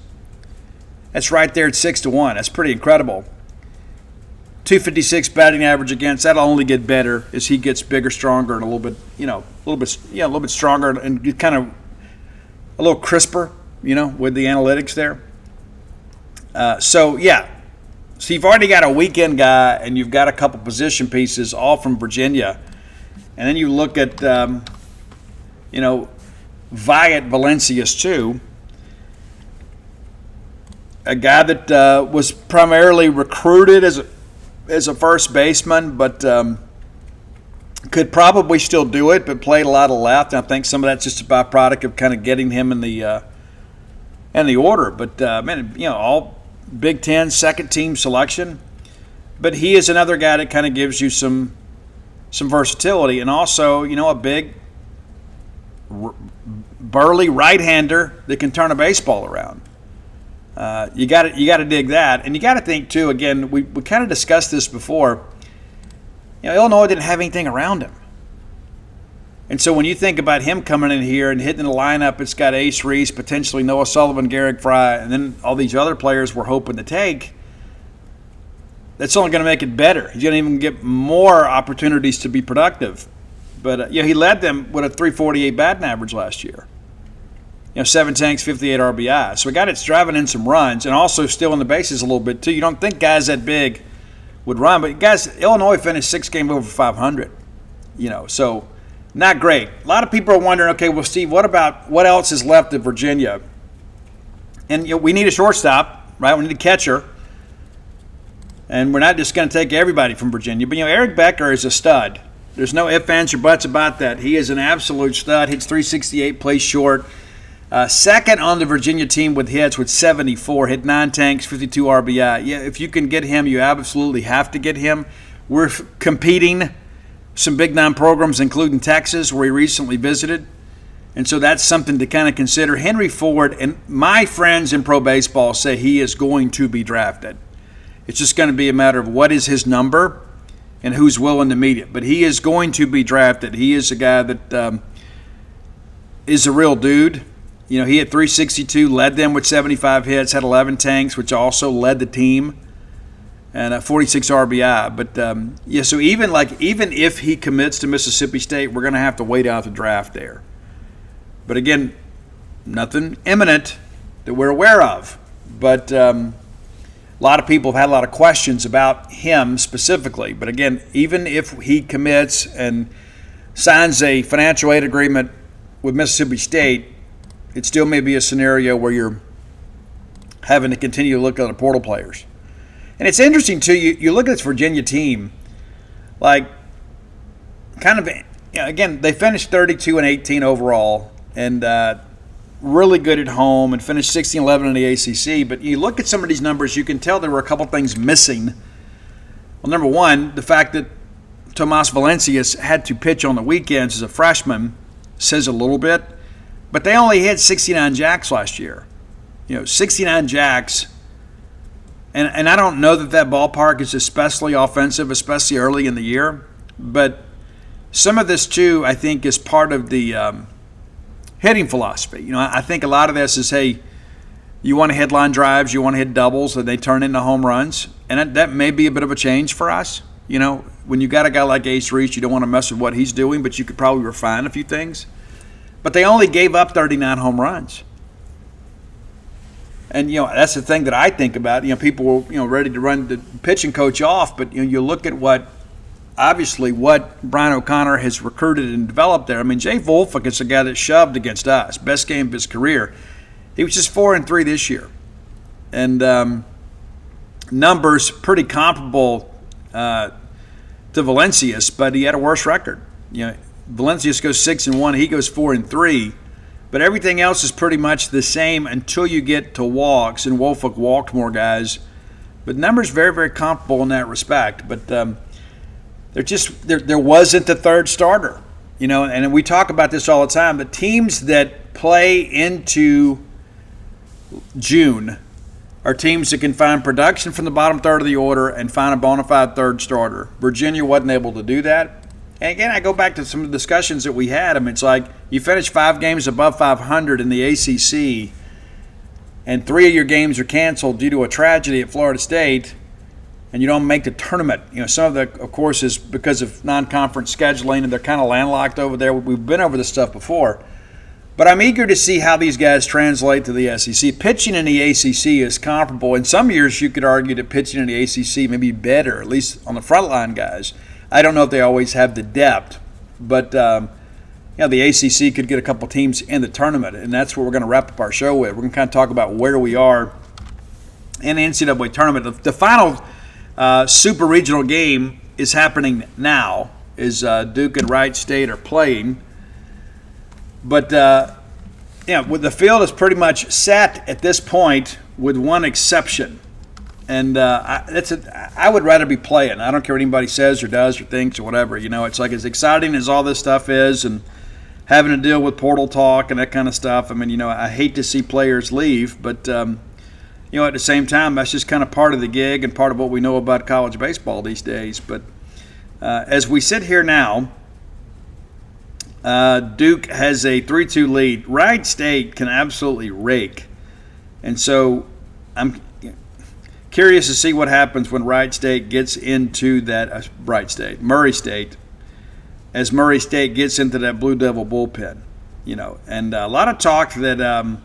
S1: That's right there at 6-1. That's pretty incredible. 256 batting average against. That'll only get better as he gets bigger, stronger, and a little bit stronger and kind of a little crisper, with the analytics there. So you've already got a weekend guy, and you've got a couple position pieces, all from Virginia, and then you look at Wyatt Valencias too. A guy that was primarily recruited as a first baseman, but could probably still do it, but played a lot of left. And I think some of that's just a byproduct of kind of getting him in the order. But all Big Ten second team selection. But he is another guy that kind of gives you some versatility, and also a big burly right-hander that can turn a baseball around. You got to dig that, and you got to think too. Again, we kind of discussed this before. Illinois didn't have anything around him, and so when you think about him coming in here and hitting the lineup, it's got Ace Reese, potentially Noah Sullivan, Garrick Fry, and then all these other players we're hoping to take. That's only going to make it better. He's going to even get more opportunities to be productive. But he led them with a 348 batting average last year. 7 tanks, 58 RBI. So a guy that's driving in some runs and also stealing the bases a little bit too. You don't think guys that big would run, but guys, Illinois finished 6 games over 500. So not great. A lot of people are wondering, okay, well, Steve, what else is left of Virginia? And we need a shortstop, right? We need a catcher. And we're not just going to take everybody from Virginia. But, Eric Becker is a stud. There's no ifs, ands, or buts about that. He is an absolute stud. Hits 368, plays short. Second on the Virginia team with hits with 74, hit 9 tanks, 52 RBI. Yeah, if you can get him, you absolutely have to get him. We're competing some Big 9 programs, including Texas, where he recently visited. And so that's something to kind of consider. Henry Ford, and my friends in pro baseball say he is going to be drafted. It's just going to be a matter of what is his number and who's willing to meet it. But he is going to be drafted. He is a guy that is a real dude. He hit 362, led them with 75 hits, had 11 tanks, which also led the team, and 46 RBI. But so even if he commits to Mississippi State, we're going to have to wait out the draft there. But again, nothing imminent that we're aware of. But a lot of people have had a lot of questions about him specifically. But again, even if he commits and signs a financial aid agreement with Mississippi State, it still may be a scenario where you're having to continue to look at the portal players. And it's interesting, too, you look at this Virginia team, like kind of, again, they finished 32-18 overall, and really good at home, and finished 16-11 in the ACC. But you look at some of these numbers, you can tell there were a couple things missing. Well, number one, the fact that Tomas Valencias had to pitch on the weekends as a freshman says a little bit, but they only hit 69 jacks last year. 69 jacks, and I don't know that ballpark is especially offensive, especially early in the year, but some of this too, I think, is part of the hitting philosophy. I think a lot of this is, hey, you want to hit line drives, you want to hit doubles, and they turn into home runs, and that may be a bit of a change for us. When you got a guy like Ace Reese, you don't want to mess with what he's doing, but you could probably refine a few things. But they only gave up 39 home runs. And, that's the thing that I think about. People were, ready to run the pitching coach off, but, you look at what Brian O'Connor has recruited and developed there. I mean, Jay Wolfick is a guy that shoved against us, best game of his career. He was just 4-3 this year. And numbers pretty comparable to Valencias, but he had a worse record. Valencias goes 6-1, he goes 4-3, but everything else is pretty much the same until you get to walks, and Wolfick walked more guys. But numbers very, very comparable in that respect. But there wasn't the third starter, and we talk about this all the time. The teams that play into June are teams that can find production from the bottom third of the order and find a bona fide third starter. Virginia wasn't able to do that. And again, I go back to some of the discussions that we had. I mean, it's like you finish 5 games above 500 in the ACC, and 3 of your games are canceled due to a tragedy at Florida State, and you don't make the tournament. Some of that, of course, is because of non-conference scheduling, and they're kind of landlocked over there. We've been over this stuff before. But I'm eager to see how these guys translate to the SEC. Pitching in the ACC is comparable. In some years, you could argue that pitching in the ACC may be better, at least on the frontline guys. I don't know if they always have the depth, but the ACC could get a couple teams in the tournament, and that's what we're going to wrap up our show with. We're going to kind of talk about where we are in the NCAA tournament. The final super regional game is happening now, as Duke and Wright State are playing. But, the field is pretty much set at this point with one exception. And I would rather be playing. I don't care what anybody says or does or thinks or whatever. It's like as exciting as all this stuff is, and having to deal with portal talk and that kind of stuff. I mean, I hate to see players leave, but, at the same time, that's just kind of part of the gig and part of what we know about college baseball these days. But as we sit here now, Duke has a 3-2 lead. Wright State can absolutely rake. And so I'm curious to see what happens when Wright State gets into that Murray State, as Murray State gets into that Blue Devil bullpen. And a lot of talk that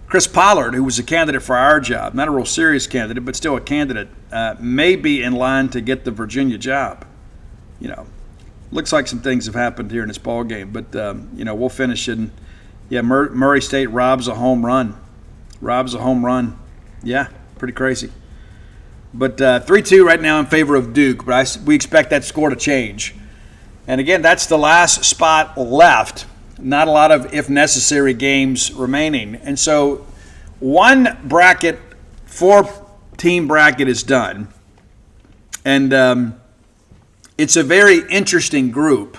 S1: Chris Pollard, who was a candidate for our job, not a real serious candidate, but still a candidate, may be in line to get the Virginia job. Looks like some things have happened here in this ball game, but we'll finish in. Murray State robs a home run. Yeah, pretty crazy. But 3-2 right now in favor of Duke, but we expect that score to change. And again, that's the last spot left. Not a lot of, if necessary, games remaining. And so one bracket, 4-team bracket is done. And it's a very interesting group.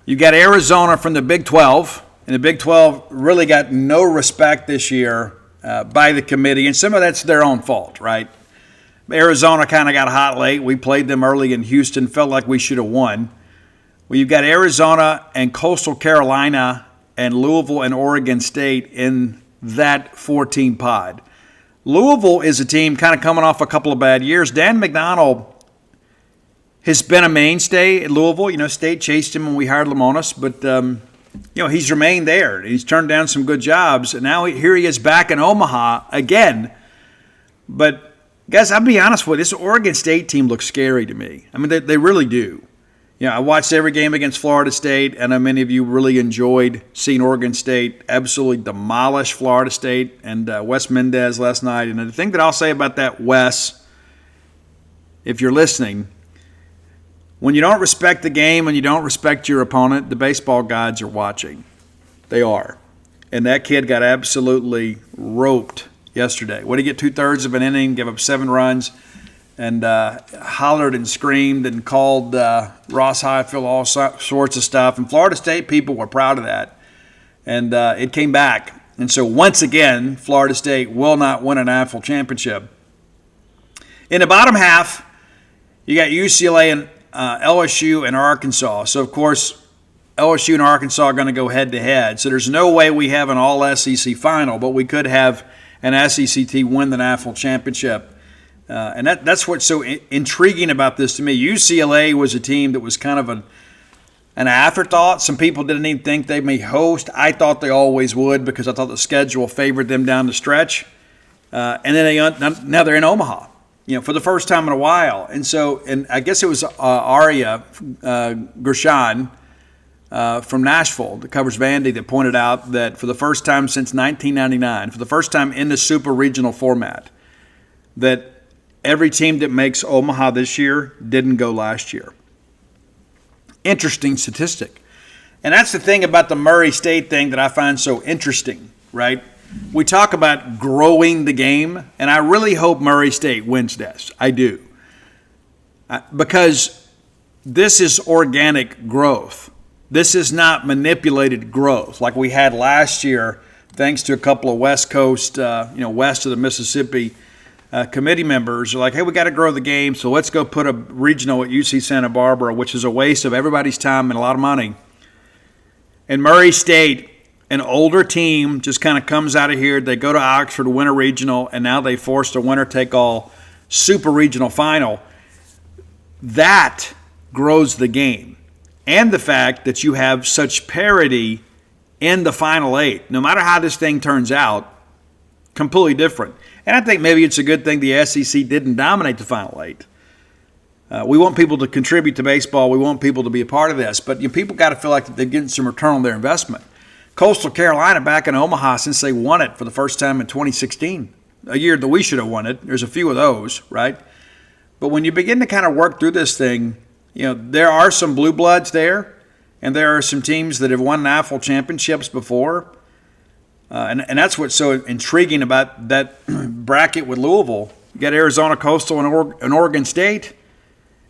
S1: You got Arizona from the Big 12, and the Big 12 really got no respect this year by the committee, and some of that's their own fault, right? Arizona kind of got hot late. We played them early in Houston, felt like we should have won. Well, you've got Arizona and Coastal Carolina and Louisville and Oregon State in that 4-team pod. Louisville is a team kind of coming off a couple of bad years. Dan McDonald has been a mainstay at Louisville. State chased him when we hired Lamonis, but, he's remained there. He's turned down some good jobs, and now here he is back in Omaha again. But, guys, I'll be honest with you, this Oregon State team looks scary to me. I mean, they really do. I watched every game against Florida State, and I know many of you really enjoyed seeing Oregon State absolutely demolish Florida State and Wes Mendez last night. And the thing that I'll say about that, Wes, if you're listening, When you don't respect the game and you don't respect your opponent, the baseball gods are watching. They are. And that kid got absolutely roped yesterday. What did he get? 2/3 of an inning, give up 7 runs, and hollered and screamed and called Ross Highfield all sorts of stuff. And Florida State people were proud of that. And it came back. And so once again, Florida State will not win a national championship. In the bottom half, you got UCLA and LSU and Arkansas. So, of course, LSU and Arkansas are going to go head-to-head. So there's no way we have an all-SEC final, but we could have an SEC team win the national championship. And that's what's so intriguing about this to me. UCLA was a team that was kind of an afterthought. Some people didn't even think they may host. I thought they always would because I thought the schedule favored them down the stretch. And then now they're in Omaha, for the first time in a while. And I guess it was Aria Gershon from Nashville that covers Vandy that pointed out that for the first time since 1999, for the first time in the super regional format, that every team that makes Omaha this year didn't go last year. Interesting statistic. And that's the thing about the Murray State thing that I find so interesting, right? We talk about growing the game, and I really hope Murray State wins this. I do. Because this is organic growth. This is not manipulated growth like we had last year thanks to a couple of West Coast, west of the Mississippi committee members are like, hey, we got to grow the game, so let's go put a regional at UC Santa Barbara, which is a waste of everybody's time and a lot of money. And Murray State, an older team, just kind of comes out of here. They go to Oxford to win a regional, and now they forced a winner-take-all super regional final. That grows the game. And the fact that you have such parity in the Final Eight, no matter how this thing turns out, completely different. And I think maybe it's a good thing the SEC didn't dominate the Final Eight. We want people to contribute to baseball. We want people to be a part of this. But people got to feel like they're getting some return on their investment. Coastal Carolina back in Omaha since they won it for the first time in 2016, a year that we should have won it. There's a few of those, right? But when you begin to kind of work through this thing, there are some blue bloods there, and there are some teams that have won national championships before. And that's what's so intriguing about that bracket with Louisville. You got Arizona Coastal and Oregon State,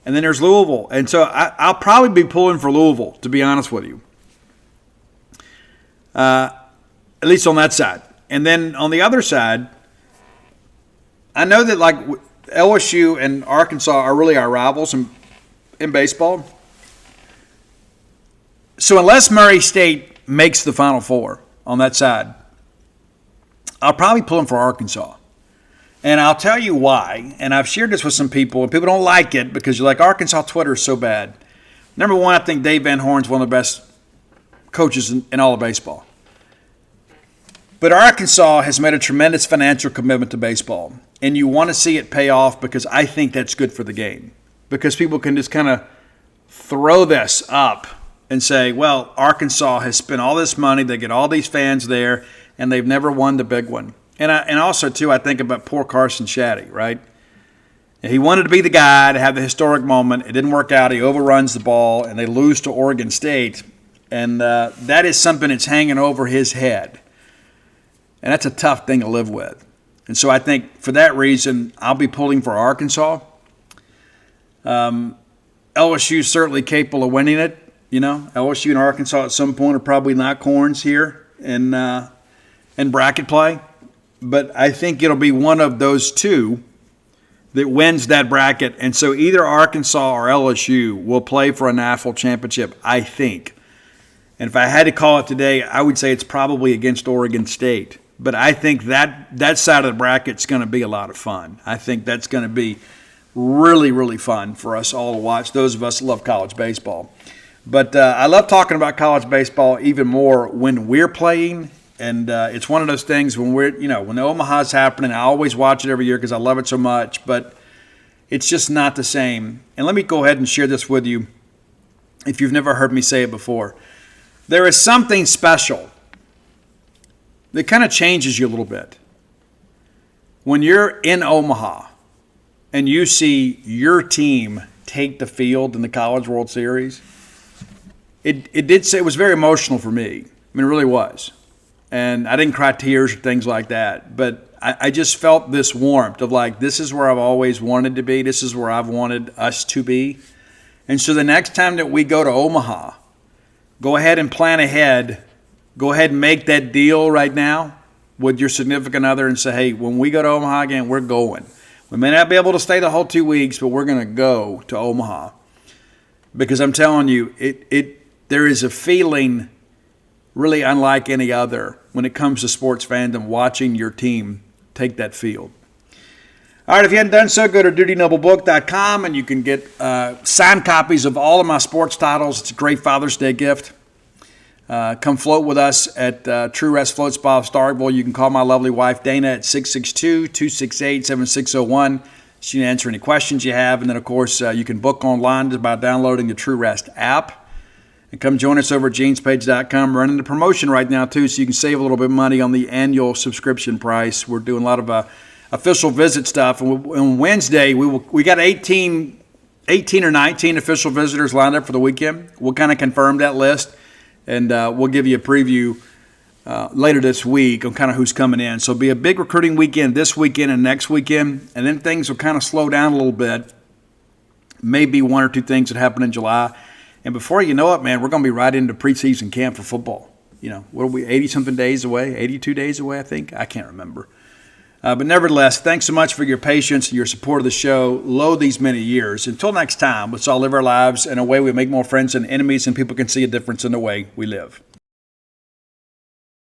S1: and then there's Louisville. And so I'll probably be pulling for Louisville, to be honest with you, at least on that side. And then on the other side, I know that like LSU and Arkansas are really our rivals in baseball. So unless Murray State makes the Final Four on that side, I'll probably pull them for Arkansas. And I'll tell you why. And I've shared this with some people, and people don't like it because you're like, Arkansas Twitter is so bad. Number one, I think Dave Van Horn's one of the best coaches in all of baseball. But Arkansas has made a tremendous financial commitment to baseball. And you want to see it pay off because I think that's good for the game. Because people can just kind of throw this up and say, well, Arkansas has spent all this money, they get all these fans there, and they've never won the big one. And also, too, I think about poor Carson Shaddy, right? He wanted to be the guy to have the historic moment. It didn't work out. He overruns the ball, and they lose to Oregon State. And that is something that's hanging over his head. And that's a tough thing to live with. And so I think for that reason, I'll be pulling for Arkansas. LSU is certainly capable of winning it. LSU and Arkansas at some point are probably knock horns here in bracket play. But I think it'll be one of those two that wins that bracket. And so either Arkansas or LSU will play for a national championship, I think. And if I had to call it today, I would say it's probably against Oregon State. But I think that side of the bracket is going to be a lot of fun. I think that's going to be really, really fun for us all to watch, those of us who love college baseball. But I love talking about college baseball even more when we're playing. And it's one of those things when when the Omaha's happening, I always watch it every year because I love it so much. But it's just not the same. And let me go ahead and share this with you if you've never heard me say it before. There is something special that kind of changes you a little bit when you're in Omaha and you see your team take the field in the College World Series, it was very emotional for me. I mean, it really was. And I didn't cry tears or things like that, but I just felt this warmth of like, this is where I've always wanted to be. This is where I've wanted us to be. And so the next time that we go to Omaha, go ahead and plan ahead. Go ahead and make that deal right now with your significant other and say, hey, when we go to Omaha again, we're going. We may not be able to stay the whole 2 weeks, but we're going to go to Omaha. Because I'm telling you, there is a feeling really unlike any other when it comes to sports fandom, watching your team take that field. All right, if you hadn't done so, go to DutyNobleBook.com and you can get signed copies of all of my sports titles. It's a great Father's Day gift. Come float with us at True Rest Float Spa of Starkville. You can call my lovely wife, Dana, at 662-268-7601. She can answer any questions you have. And then, of course, you can book online just by downloading the True Rest app. And come join us over at genespage.com. We're running the promotion right now, too, so you can save a little bit of money on the annual subscription price. We're doing a lot of official visit stuff. And on Wednesday, we got 18 or 19 official visitors lined up for the weekend. We'll kind of confirm that list, and we'll give you a preview later this week on kind of who's coming in. So it'll be a big recruiting weekend this weekend and next weekend, and then things will kind of slow down a little bit. Maybe one or two things that happen in July. And before you know it, man, we're going to be right into preseason camp for football. You know, what are we, 80-something days away, 82 days away, I think? I can't remember. But nevertheless, thanks so much for your patience and your support of the show these many years. Until next time, let's all live our lives in a way we make more friends and enemies, and people can see a difference in the way we live.